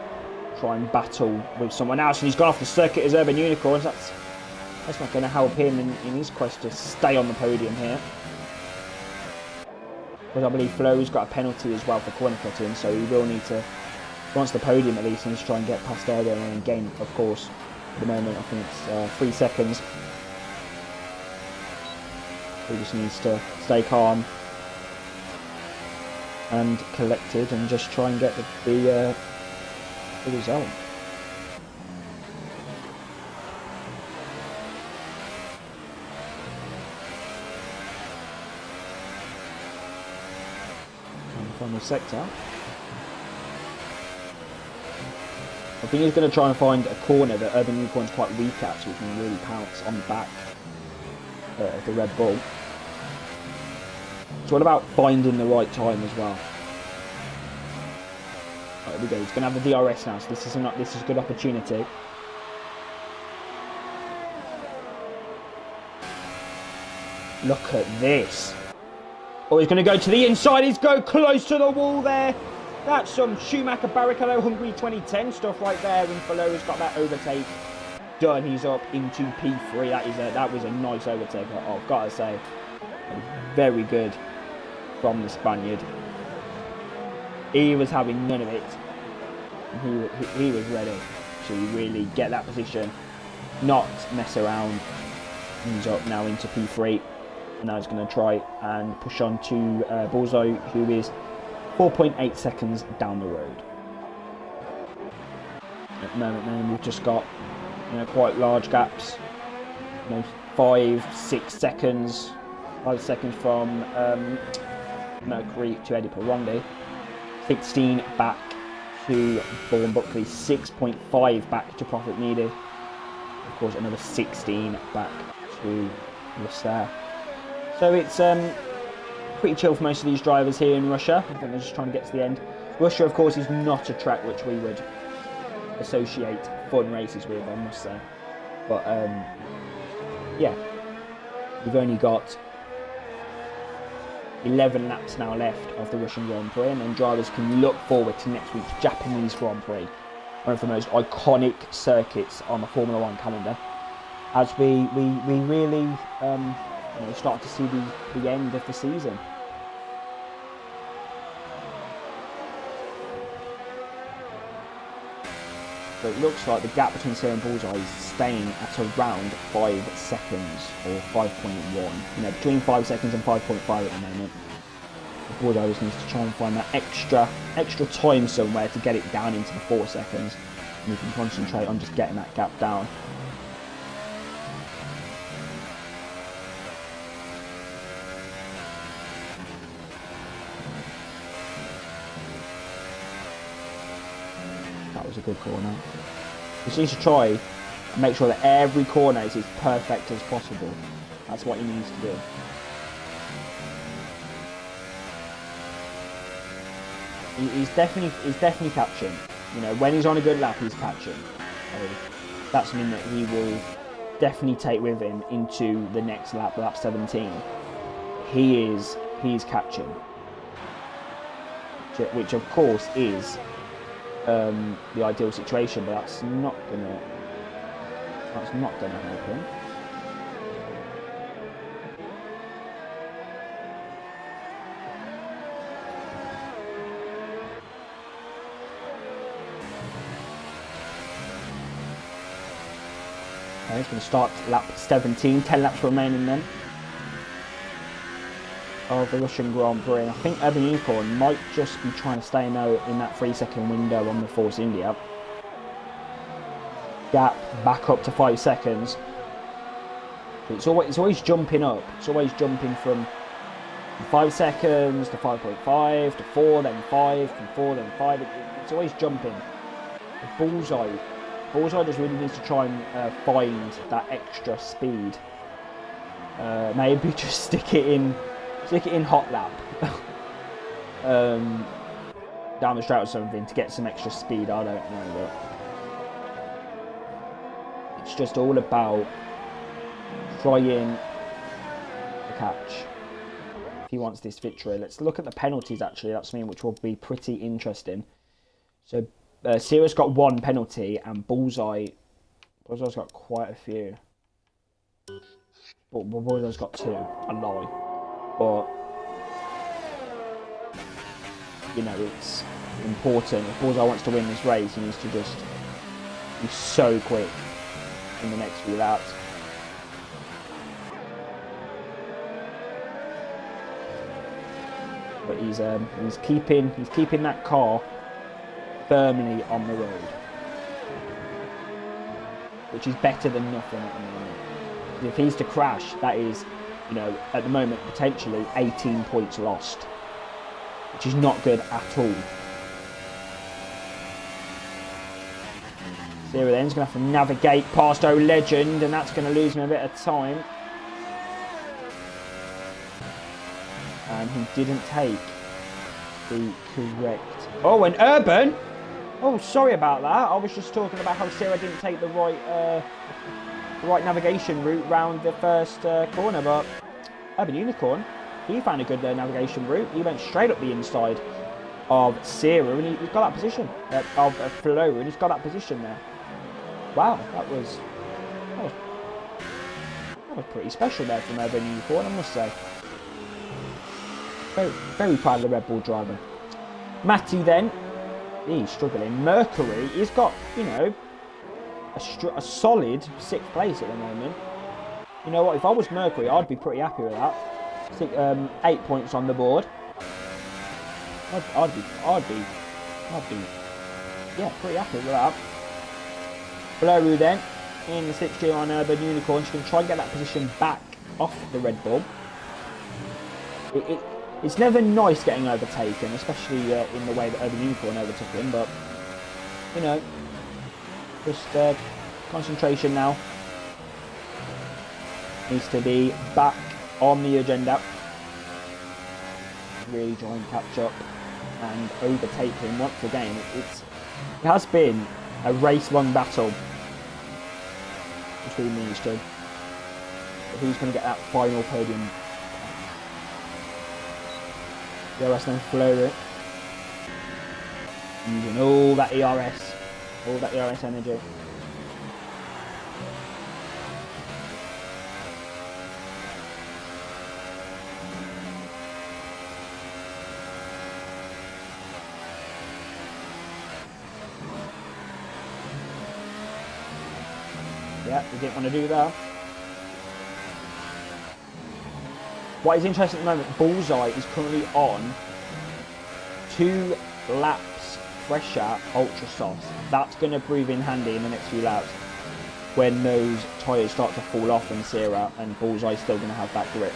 try and battle with someone else. And he's gone off the circuit as Urban Unicorns. That's That's not going to help him in his quest to stay on the podium here. Because I believe Flo's got a penalty as well for corner cutting, so he will need to, once the podium at least, he needs to try and get past there and then gain, of course, at the moment I think it's 3 seconds. He just needs to stay calm and collected and just try and get the result. Final sector. I think he's going to try and find a corner that Urban Unicorn's quite weak at, so he can really pounce on the back of the Red Bull. It's all about finding the right time as well. Right, here we go. He's going to have the DRS now, so this is a good opportunity. Look at this. Oh, he's going to go to the inside. He's go close to the wall there. That's some Schumacher Barrichello Hungary 2010 stuff right there. And Falo's got that overtake done. He's up into P3. That was a nice overtake. I've got to say, very good from the Spaniard. He was having none of it. He was ready to really get that position, not mess around. He's up now into P3. And now he's going to try and push on to Bullseye, who is 4.8 seconds down the road. At the moment, then we've just got quite large gaps. 5-6 seconds, 5 seconds from Mercury to Eddie Rondi, 16 back to Bourne Buckley, 6.5 back to Profit Needed. Of course, another 16 back to Lasser. So it's pretty chill for most of these drivers here in Russia. I think they're just trying to get to the end. Russia, of course, is not a track which we would associate fun races with, I must say. But yeah, we've only got 11 laps now left of the Russian Grand Prix, and then drivers can look forward to next week's Japanese Grand Prix, one of the most iconic circuits on the Formula One calendar, as we really start to see the end of the season. So it looks like the gap between Sarah and Bullseye is staying at around 5 seconds, or 5.1. Between 5 seconds and 5.5 at the moment. Bullseye just needs to try and find that extra time somewhere to get it down into the 4 seconds, and we can concentrate on just getting that gap down. That was a good corner. He just needs to try and make sure that every corner is as perfect as possible. That's what he needs to do. He's definitely catching. When he's on a good lap, he's catching. So that's something that he will definitely take with him into the next lap, lap 17. He's catching, which of course is the ideal situation, but that's not gonna help him. Okay, he's going to start lap 17, 10 laps remaining then of the Russian Grand Prix. I think Urban Unicorn might just be trying to stay in that 3-second window on the Force India. Gap back up to 5 seconds. It's always jumping up. It's always jumping from 5 seconds to 5.5 to 4, then 5, from 4, then 5. It's always jumping. Bullseye just really needs to try and find that extra speed. Maybe just stick it in hot lap down the straight or something to get some extra speed. I don't know, but it's just all about trying to catch if he wants this victory. Let's look at the penalties actually. That's something which will be pretty interesting. So Sirius got 1 penalty and Bullseye's got quite a few. But Bullseye's got 2. I lie. But, you know, it's important. If Bullseye wants to win this race, he needs to just be so quick in the next few laps. But he's keeping that car firmly on the road, which is better than nothing at the moment. If he's to crash, that is, you know, at the moment potentially 18 points lost, which is not good at all. Zero then's going to have to navigate past Legend, and that's going to lose him a bit of time. And he didn't take the correct... Oh, and Urban! Oh, sorry about that. I was just talking about how Sarah didn't take the right navigation route round the first corner, but Urban Unicorn, he found a good navigation route. He went straight up the inside of Sarah, and he's got that position, of Flo, and he's got that position there. Wow, that was pretty special there from Urban Unicorn, I must say. Very, very proud of the Red Bull driver. Matty then, he's struggling. Mercury, he's got, you know, a solid 6th place at the moment. You know what, if I was Mercury, I'd be pretty happy with that. 8 points on the board. I'd be, yeah, pretty happy with that. Bluru then, in the 6G on Urban Unicorn, she can try and get that position back off the Red Bull. It's never nice getting overtaken, especially in the way that Urban Unicorn overtook him, but, you know, just concentration now needs to be back on the agenda. Really try and catch up and overtake him once again. It has been a race-long battle between these two. But who's going to get that final podium? DRS then Flo using all that ERS energy. Yeah, we didn't want to do that. What is interesting at the moment, Bullseye is currently on 2 laps fresher ultra softs. That's going to prove in handy in the next few laps when those tyres start to fall off in Sarah, and Bullseye's still going to have that grip.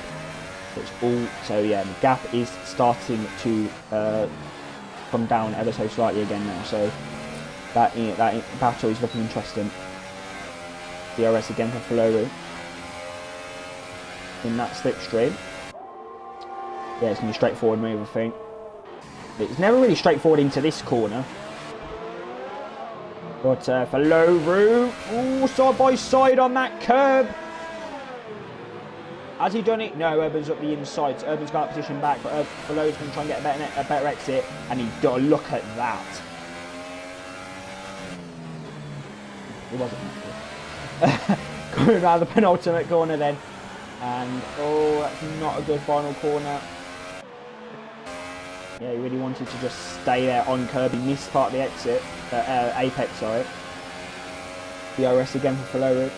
So yeah, the gap is starting to come down ever so slightly again now. So that battle is looking interesting. DRS again for Flo in that slipstream. Yeah, it's going to be a straightforward move, I think. It's never really straightforward into this corner. But for Loru, ooh, side by side on that curb. Has he done it? No, Urban's up the inside. So Urban's got that position back, but Loru's going to try and get a better exit. And he's got to look at that. It wasn't that good. Coming around the penultimate corner then. And, oh, that's not a good final corner. Yeah, he really wanted to just stay there on curb. He missed part of the exit, apex, sorry. DRS again for Flo.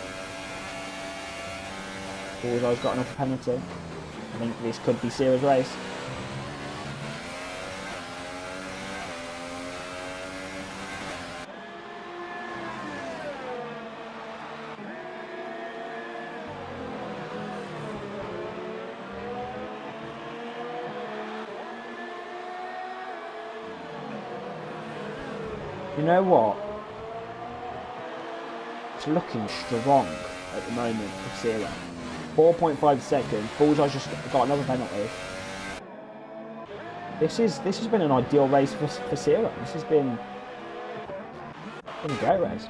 Bullseye's got another penalty. I think this could be Sarah's race. You know what? It's looking strong at the moment for Sarah. 4.5 seconds. Bullseye's just got another penalty. This has been an ideal race for Sarah. This has been a great race.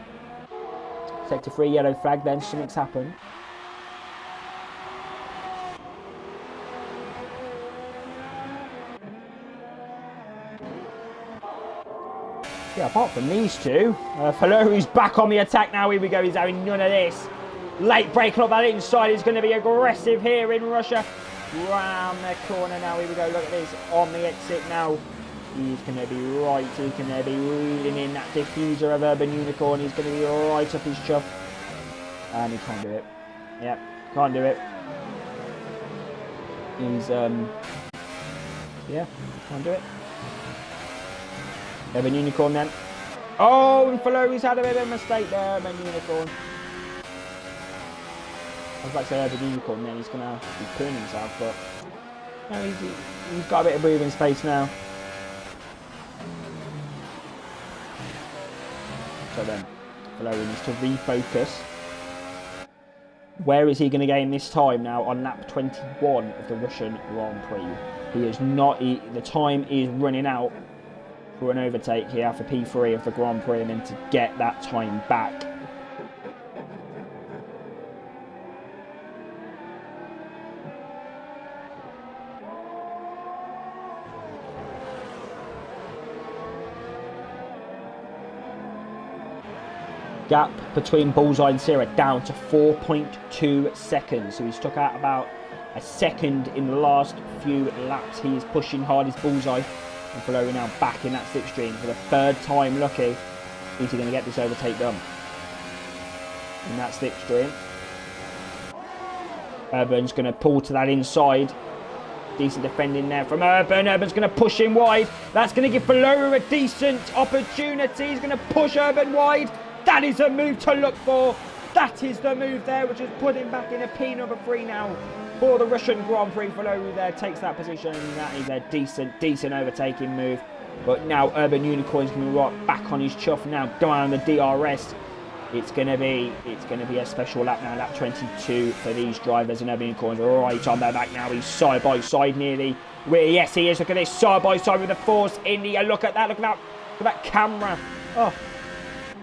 Sector 3 yellow flag then, something's happened. Yeah, apart from these two, Falori's back on the attack now. Here we go. He's having none of this. Late break on that inside. He's going to be aggressive here in Russia. Round the corner now. Here we go. Look at this. On the exit now. He's going to be right. He's going to be reeling in that diffuser of Urban Unicorn. He's going to be right up his chuff. And he can't do it. Yep. Can't do it. He's, yeah. Can't do it. Urban Unicorn then. Oh, and Faloru's had a bit of a mistake there. Urban Unicorn. I was about to say Urban Unicorn then. He's going to be pulling himself, but no, he's got a bit of breathing space now. So then, Faloru needs to refocus. Where is he going to gain this time now on lap 21 of the Russian Grand Prix? He is not. The time is running out for an overtake here for P3 of the Grand Prix, and then to get that time back. Gap between Bullseye and Sierra down to 4.2 seconds. So he's took out about a second in the last few laps. He is pushing hard as Bullseye. And Faloru now back in that slipstream for the third time lucky. Is he going to get this overtake done? In that slipstream. Urban's going to pull to that inside. Decent defending there from Urban. Urban's going to push him wide. That's going to give Faloru a decent opportunity. He's going to push Urban wide. That is a move to look for. That is the move there, which has put him back in a P number 3 now for the Russian Grand Prix. Faloru there takes that position. That is a decent overtaking move. But now Urban Unicorn's going to be right back on his chuff now. Down the DRS. It's going to be a special lap now, lap 22 for these drivers. And Urban Unicorn's right on their back now. He's side by side nearly. Yes, he is. Look at this, side by side with the Force India. Look at that. Look at that camera. Oh.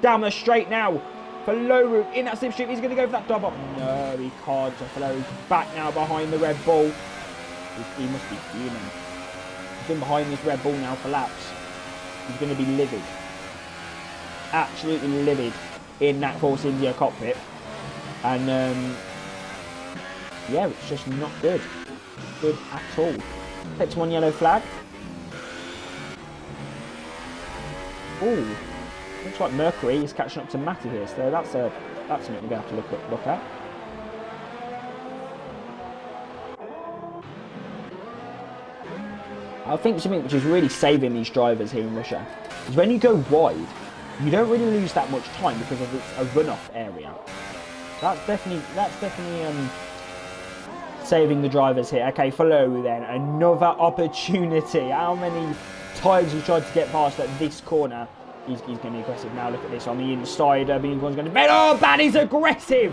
Down the straight now. Faloru in that slipstream. He's going to go for that double. No, he can't. So Faloru's back now behind the Red Bull. He must be fuming. He's been behind this Red Bull now for laps. He's going to be livid. Absolutely livid in that Force India cockpit. And, yeah, it's just not good. Good at all. Takes one yellow flag. Ooh. Looks like Mercury is catching up to Matty here, so that's something we're going to have to look at. I think something which is really saving these drivers here in Russia is when you go wide, you don't really lose that much time because of it's a runoff area. That's definitely saving the drivers here. Okay, Faloru then, another opportunity. How many times he tried to get past at this corner? He's going to be aggressive now. Look at this on the inside. Urban Unicorn's going to bet. Oh, that is aggressive!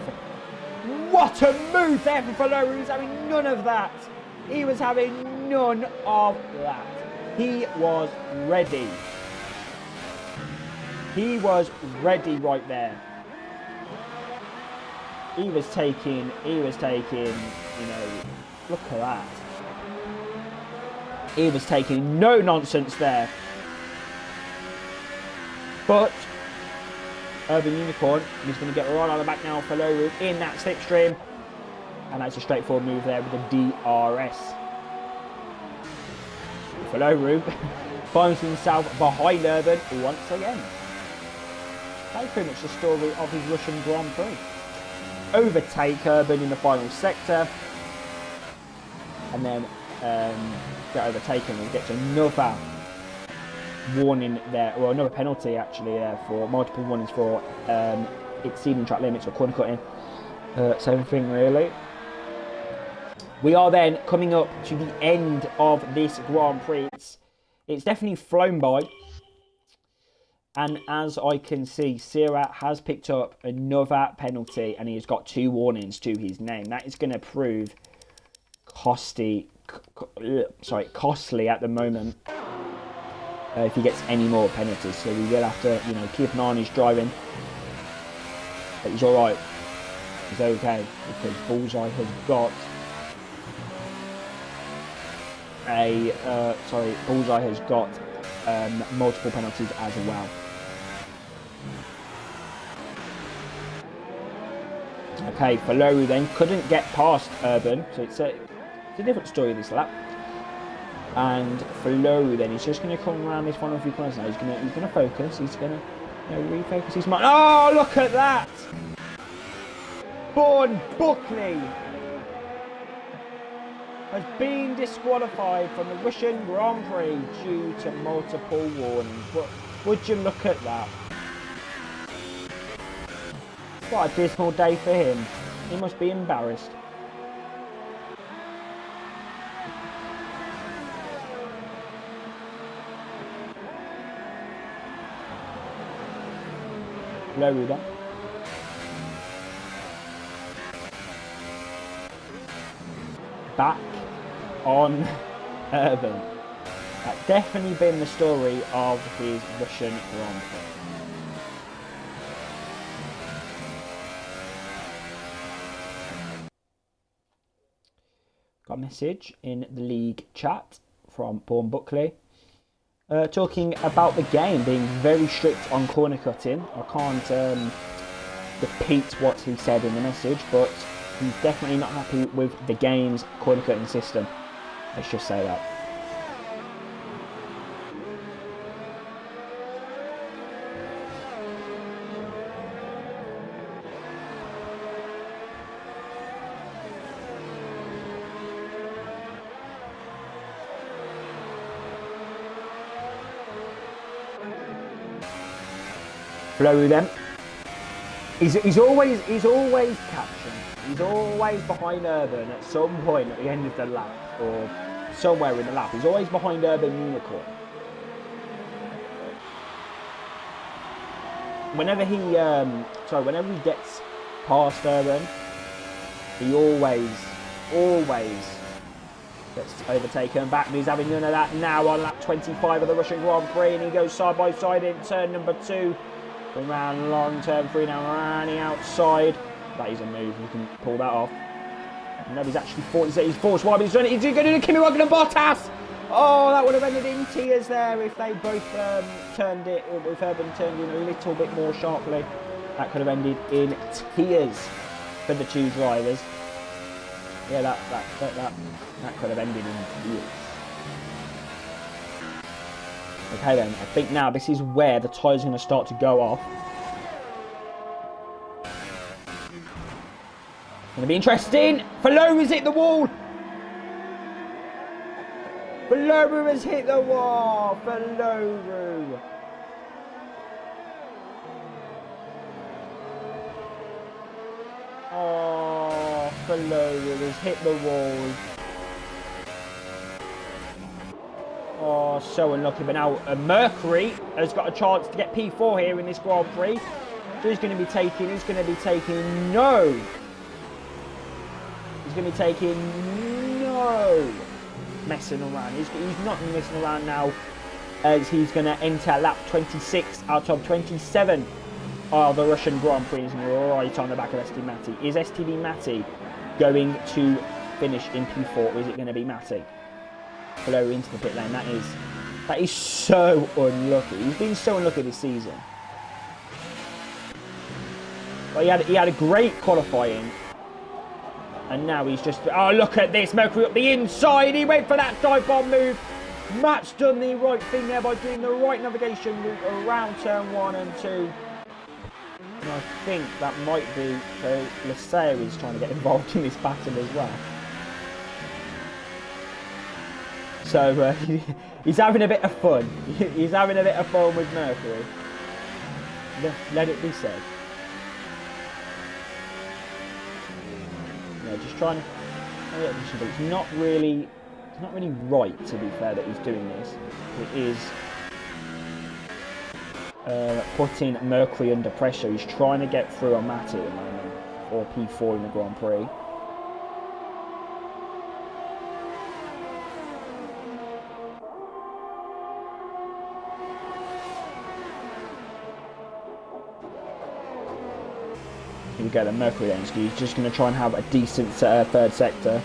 What a move there from Faloru. He was having none of that. He was having none of that. He was ready. He was ready right there. He was taking, you know, look at that. He was taking no nonsense there. But Urban Unicorn is going to get right on the back now. Faloru in that slipstream. And that's a straightforward move there with the DRS. Faloru finds himself behind Urban once again. That's pretty much the story of his Russian Grand Prix. Overtake Urban in the final sector. And then get overtaken and gets another warning there, or another penalty actually there for multiple warnings for exceeding track limits or corner cutting. Same thing really. We are then coming up to the end of this Grand Prix. It's definitely flown by. And as I can see, Sierra has picked up another penalty and he has got 2 warnings to his name. That is going to prove costly at the moment. If he gets any more penalties, so we will have to, keep an eye on his driving. But he's all right. He's okay because Bullseye has got Bullseye has got multiple penalties as well. Okay, Faloru then couldn't get past Urban, so it's a different story this lap. And Faloru then, he's just going to come around this final few corners now. He's going to focus. He's going to refocus his mind. Oh, look at that! Bourne Buckley has been disqualified from the Russian Grand Prix due to multiple warnings. But would you look at that? What a dismal day for him. He must be embarrassed. Hello, Ruda. Back on Urban. That's definitely been the story of his Russian Grand Prix. Got a message in the league chat from Bourne Buckley talking about the game being very strict on corner cutting. I can't repeat what he said in the message, but he's definitely not happy with the game's corner cutting system. Let's just say that. Blow them. He's always catching. He's always behind Urban at some point at the end of the lap or somewhere in the lap. He's always behind Urban Unicorn. Whenever he gets past Urban, he always gets overtaken back. And he's having none of that now on lap 25 of the Russian Grand Prix, and he goes side by side in turn number 2. Going round long turn 3 now, running outside. That is a move, you can pull that off. No, he's actually forced wide, but he's going to do the Kimi Räikkönen Bottas! Oh, that would have ended in tears there if they both turned it, or if Urban turned in a little bit more sharply. That could have ended in tears for the two drivers. Yeah, that could have ended in tears. Okay then, I think now this is where the tyres are going to start to go off. Going to be interesting. Faloru has hit the wall. Faloru has hit the wall. Faloru. Oh, Faloru has hit the wall. Oh, so unlucky. But now Mercury has got a chance to get P4 here in this Grand Prix. So he's going to be taking, no. He's going to be taking no messing around. He's not messing around now, as he's going to enter lap 26 out of 27 of the Russian Grand Prix. He's right on the back of STB Matty. Is STB Matty going to finish in P4, or is it going to be Matty? Below into the pit lane. That is so unlucky. He's been so unlucky this season. But he had a great qualifying, and now he's just, oh, look at this, Mercury up the inside. He went for that dive bomb move. Matt's done the right thing there by doing the right navigation route around turn 1 and 2. And I think that might be, so Leclerc is trying to get involved in this battle as well. So he's having a bit of fun. He's having a bit of fun with Mercury. Let it be said. Yeah, just trying to. But it's not really right, to be fair, that he's doing this. It is putting Mercury under pressure. He's trying to get through on Matty at the moment, or P4 in the Grand Prix. Here we go, the Mercury then. He's just going to try and have a decent third sector.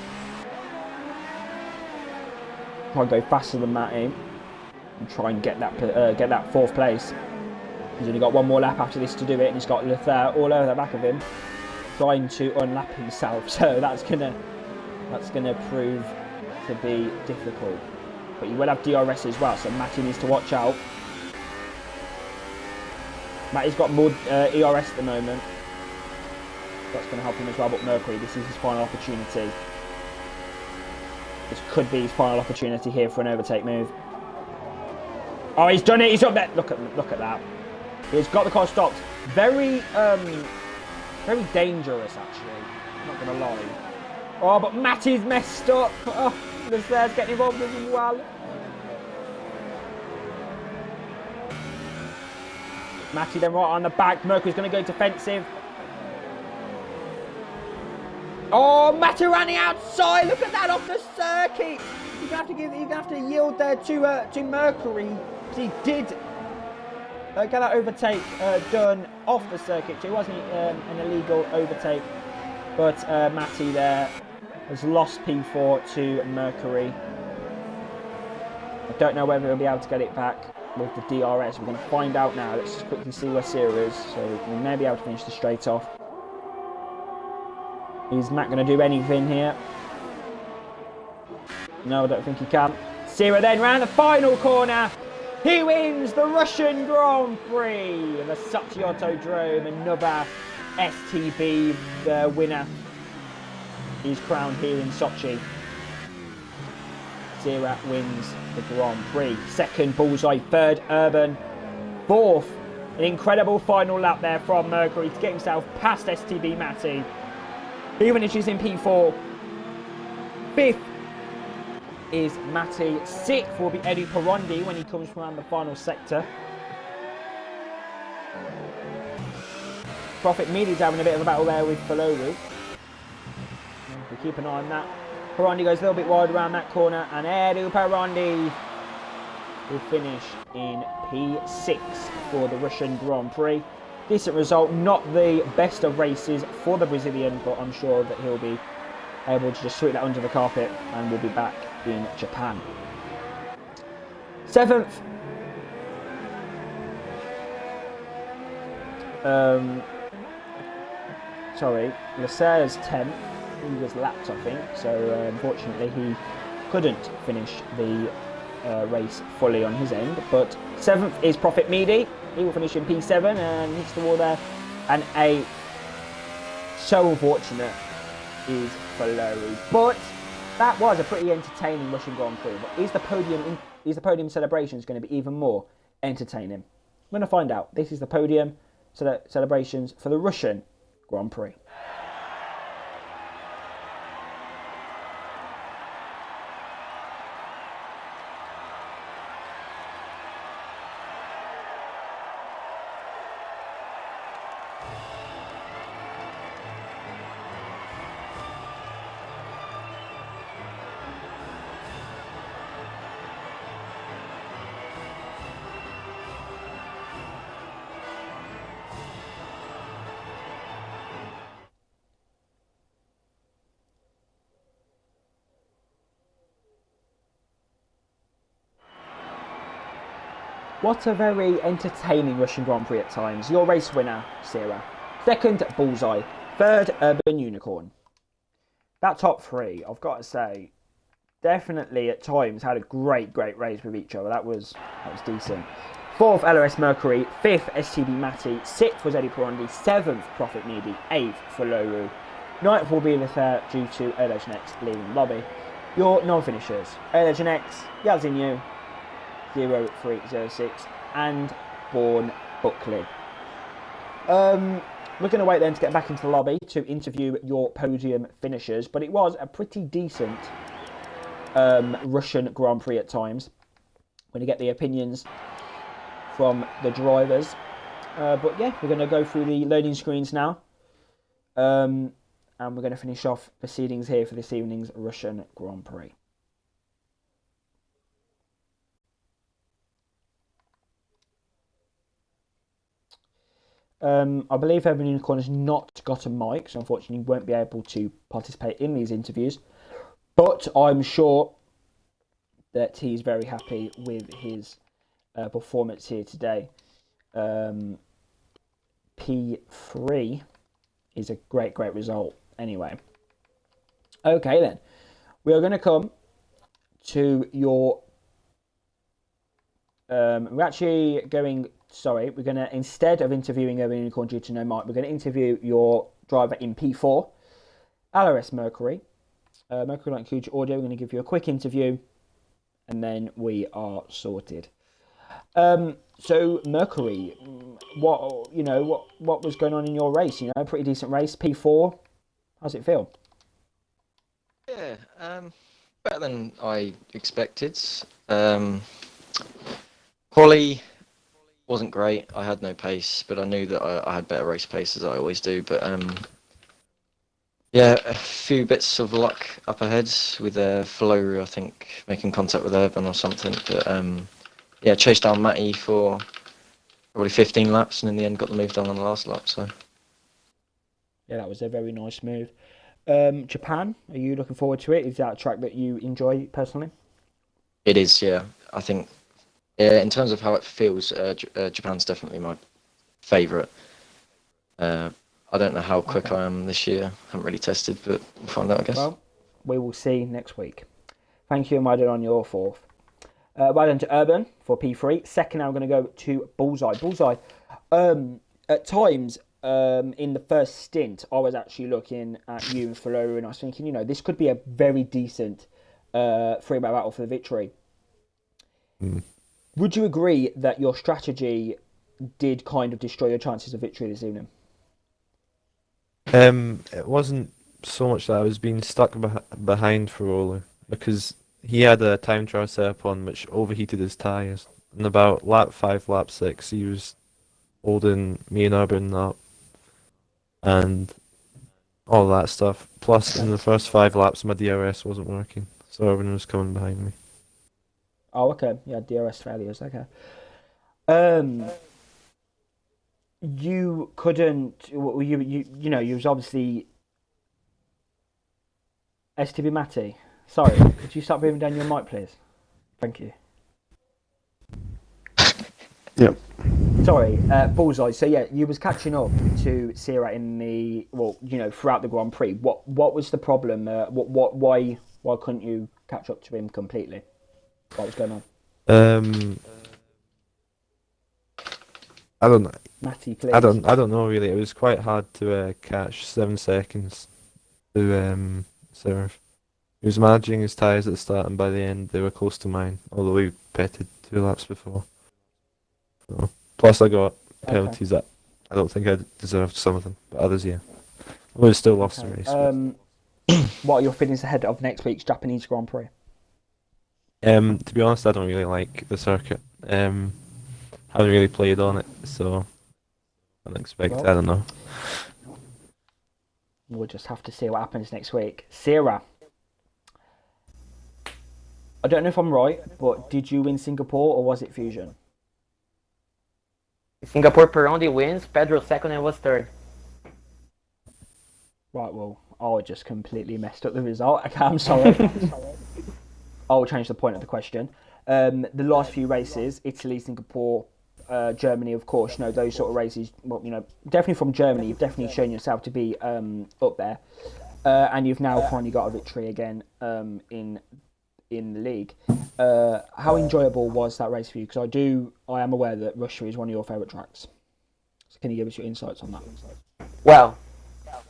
Try and go faster than Matty and try and get that 4th place. He's only got one more lap after this to do it, and he's got Leclerc all over the back of him. trying to unlap himself, so that's gonna prove to be difficult. But you will have DRS as well, so Matty needs to watch out. Matty's got more ERS at the moment. That's going to help him as well, but Mercury, this is his final opportunity. This could be his final opportunity here for an overtake move. Oh, he's done it. He's up there. Look at that. He's got the car stopped. Very dangerous, actually. I'm not going to lie. Oh, but Matty's messed up. Oh, Leclerc's getting involved as well. Matty then right on the back. Mercury's going to go defensive. Oh, Maturani outside! Look at that off the circuit. You're gonna have to yield there to Mercury, because he did get that overtake done off the circuit. So it wasn't an illegal overtake, but Matty there has lost P4 to Mercury. I don't know whether he'll be able to get it back with the DRS. We're going to find out now. Let's just quickly see where Sierra is, so we may be able to finish the straight off. Is Matt going to do anything here? No, I don't think he can. Sierra then round the final corner. He wins the Russian Grand Prix. The Sochi Autodrome, another STB winner. He's crowned here in Sochi. Sierra wins the Grand Prix. Second, Bullseye. Third, Urban. Fourth, an incredible final lap there from Mercury to get himself past STB Matty. He finishes in P4. Fifth is Matty. Sixth will be Eddie Perondi when he comes from around the final sector. Prophet Mealy's having a bit of a battle there with Faloru. We keep an eye on that. Perondi goes a little bit wide around that corner, and Eddie Perondi will finish in P6 for the Russian Grand Prix. Decent result, not the best of races for the Brazilian, but I'm sure that he'll be able to just sweep that under the carpet and we'll be back in Japan. Seventh, Leclerc's 10th. He was lapped, I think, so unfortunately he couldn't finish the race fully on his end. But 7th is Prophet Meady. He will finish in P7 and hits the wall there. And 8th, so unfortunate, is Faloru. But that was a pretty entertaining Russian Grand Prix. But is the podium celebrations going to be even more entertaining? I'm going to find out. This is the podium celebrations for the Russian Grand Prix. What a very entertaining Russian Grand Prix at times. Your race winner, Sierra. Second, Bullseye. Third, Urban Unicorn. That top three, I've got to say, definitely at times had a great race with each other. That was decent. Fourth, LRS Mercury. Fifth, STB Matty. Sixth was Eddie Perondi. Seventh, Prophet Meady. Eighth, Faloru. Ninth will be Leclerc due to Erlegenex leaving the lobby. Your non-finishers, Erlegenex, Yazinyu, 0306 and Bourne Buckley. We're going to wait then to get back into the lobby to interview your podium finishers, but it was a pretty decent Russian Grand Prix at times when you get the opinions from the drivers. But yeah, we're going to go through the loading screens now, and we're going to finish off proceedings here for this evening's Russian Grand Prix. I believe Urban Unicorn has not got a mic, so unfortunately won't be able to participate in these interviews. But I'm sure that he's very happy with his performance here today. P3 is a great result anyway. Okay then, we are going to come to your we're actually going, we're going to, instead of interviewing a unicorn due to no mic, we're going to interview your driver in P4, LRS Mercury. Mercury Light Huge Audio. We're going to give you a quick interview, and then we are sorted. So Mercury, what was going on in your race? Pretty decent race, P4. How's it feel? Yeah, better than I expected. Quali wasn't great. I had no pace, but I knew that I had better race pace as I always do. But yeah, a few bits of luck up ahead with Flow, I think, making contact with Urban or something. But yeah, chased down Matty for probably 15 laps, and in the end got the move done on the last lap. So yeah, that was a very nice move. Japan, are you looking forward to it? Is that a track that you enjoy personally? it is, yeah. I think in terms of how it feels, Japan's definitely my favourite. I don't know how quick I am this year. Haven't really tested, but we'll find out, I guess. Well, we will see next week. Thank you, and well done on your fourth. Well done to Urban for P3. Second, now we're going to go to Bullseye. Bullseye, at times in the first stint, I was actually looking at you and Falora, and I was thinking, this could be a very decent three-man battle for the victory. Would you agree that your strategy did kind of destroy your chances of victory this evening? It wasn't so much that I was being stuck behind Ferrolo, because he had a time trial set up on which overheated his tyres. And about lap 5, lap 6, he was holding me and Urban up and all that stuff. Plus, in the first 5 laps, my DRS wasn't working, so Urban was coming behind me. Oh, okay. Yeah, DRS failures. Okay. You couldn't. You was obviously STB Matty. Sorry, could you stop moving down your mic, please? Thank you. Yep. Sorry, Bullseye. So yeah, you was catching up to Sierra in the throughout the Grand Prix. What was the problem? Why couldn't you catch up to him completely? What was going on? I don't know. Matty, please. I don't know really. It was quite hard to catch 7 seconds to serve. He was managing his tyres at the start, and by the end they were close to mine. Although we pitted 2 laps before. So, plus I got penalties that I don't think I deserved some of them, but others, yeah. I would have still lost the race. What are your feelings ahead of next week's Japanese Grand Prix? To be honest, I don't really like the circuit. Haven't really played on it, so I don't expect. I don't know. We'll just have to see what happens next week. Sierra, I don't know if I'm right, but did you win Singapore or was it Fusion? Singapore Perondi wins, Pedro second and was third. Right, well, I just completely messed up the result. Okay, I'm sorry. I'll change the point of the question. The last few races, Italy, Singapore, Germany, of course, those sort of races, well, definitely from Germany, you've definitely shown yourself to be up there. And you've now finally got a victory again in the league. How enjoyable was that race for you? Because I am aware that Russia is one of your favourite tracks. So can you give us your insights on that? Well,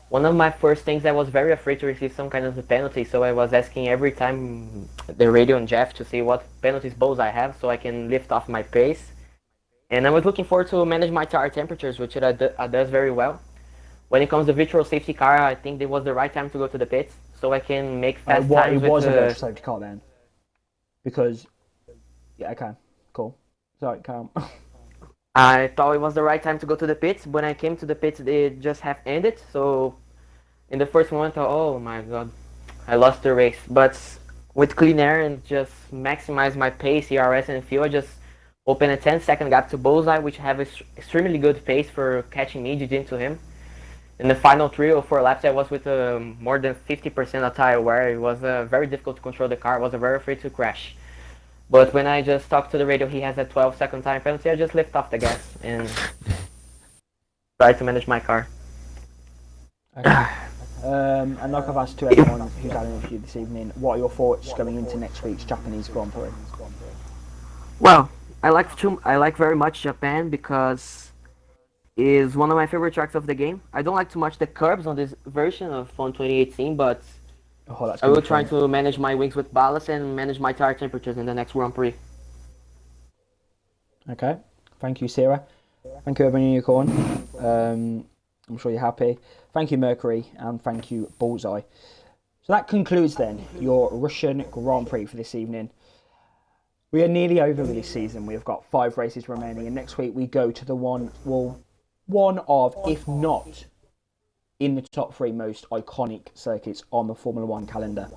one of my first things, I was very afraid to receive some kind of a penalty, so I was asking every time the radio and Jeff to see what penalties balls I have so I can lift off my pace. And I was looking forward to manage my tire temperatures, which it does very well. When it comes to virtual safety car, I think it was the right time to go to the pits so I can make fast times. It was a virtual safety car then? Because, yeah, okay, cool. Sorry, calm. I thought it was the right time to go to the pits. When I came to the pits, they just have ended. So in the first moment, I thought, oh my god, I lost the race. But with clean air and just maximize my pace, ERS and fuel, I just opened a 10-second gap to Bullseye, which have extremely good pace for catching me, jigging to him. In the final 3 or 4 laps, I was with more than 50% of tire wear. It was very difficult to control the car. I was very afraid to crash. But when I just talked to the radio, he has a 12-second time penalty, I just lift off the gas and try to manage my car. Okay. And like I've asked to everyone who's had an interview this evening, what are your thoughts going into next week's Japanese Grand Prix? Well, I like very much Japan because is one of my favorite tracks of the game. I don't like too much the curbs on this version of Phone 2018, but Oh, that's I gonna will be try fun. to manage my wings with ballast and manage my tire temperatures in the next Grand Prix. Okay. Thank you, Sarah. Thank you, everyone, Unicorn. I'm sure you're happy. Thank you, Mercury, and thank you, Bullseye. So that concludes then your Russian Grand Prix for this evening. We are nearly over with this season. We have got 5 races remaining, and next week we go to the one of, if not in the top 3 most iconic circuits on the Formula One calendar.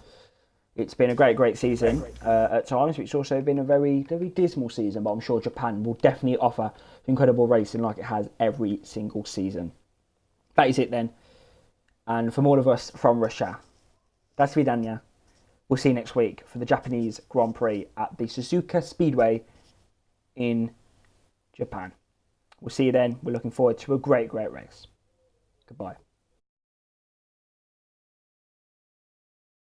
It's been a great season at times, but it's also been a very dismal season. But I'm sure Japan will definitely offer incredible racing like it has every single season. That is it then. And from all of us from Russia, that's Vidania. We'll see you next week for the Japanese Grand Prix at the Suzuka Speedway in Japan. We'll see you then. We're looking forward to a great race. Goodbye.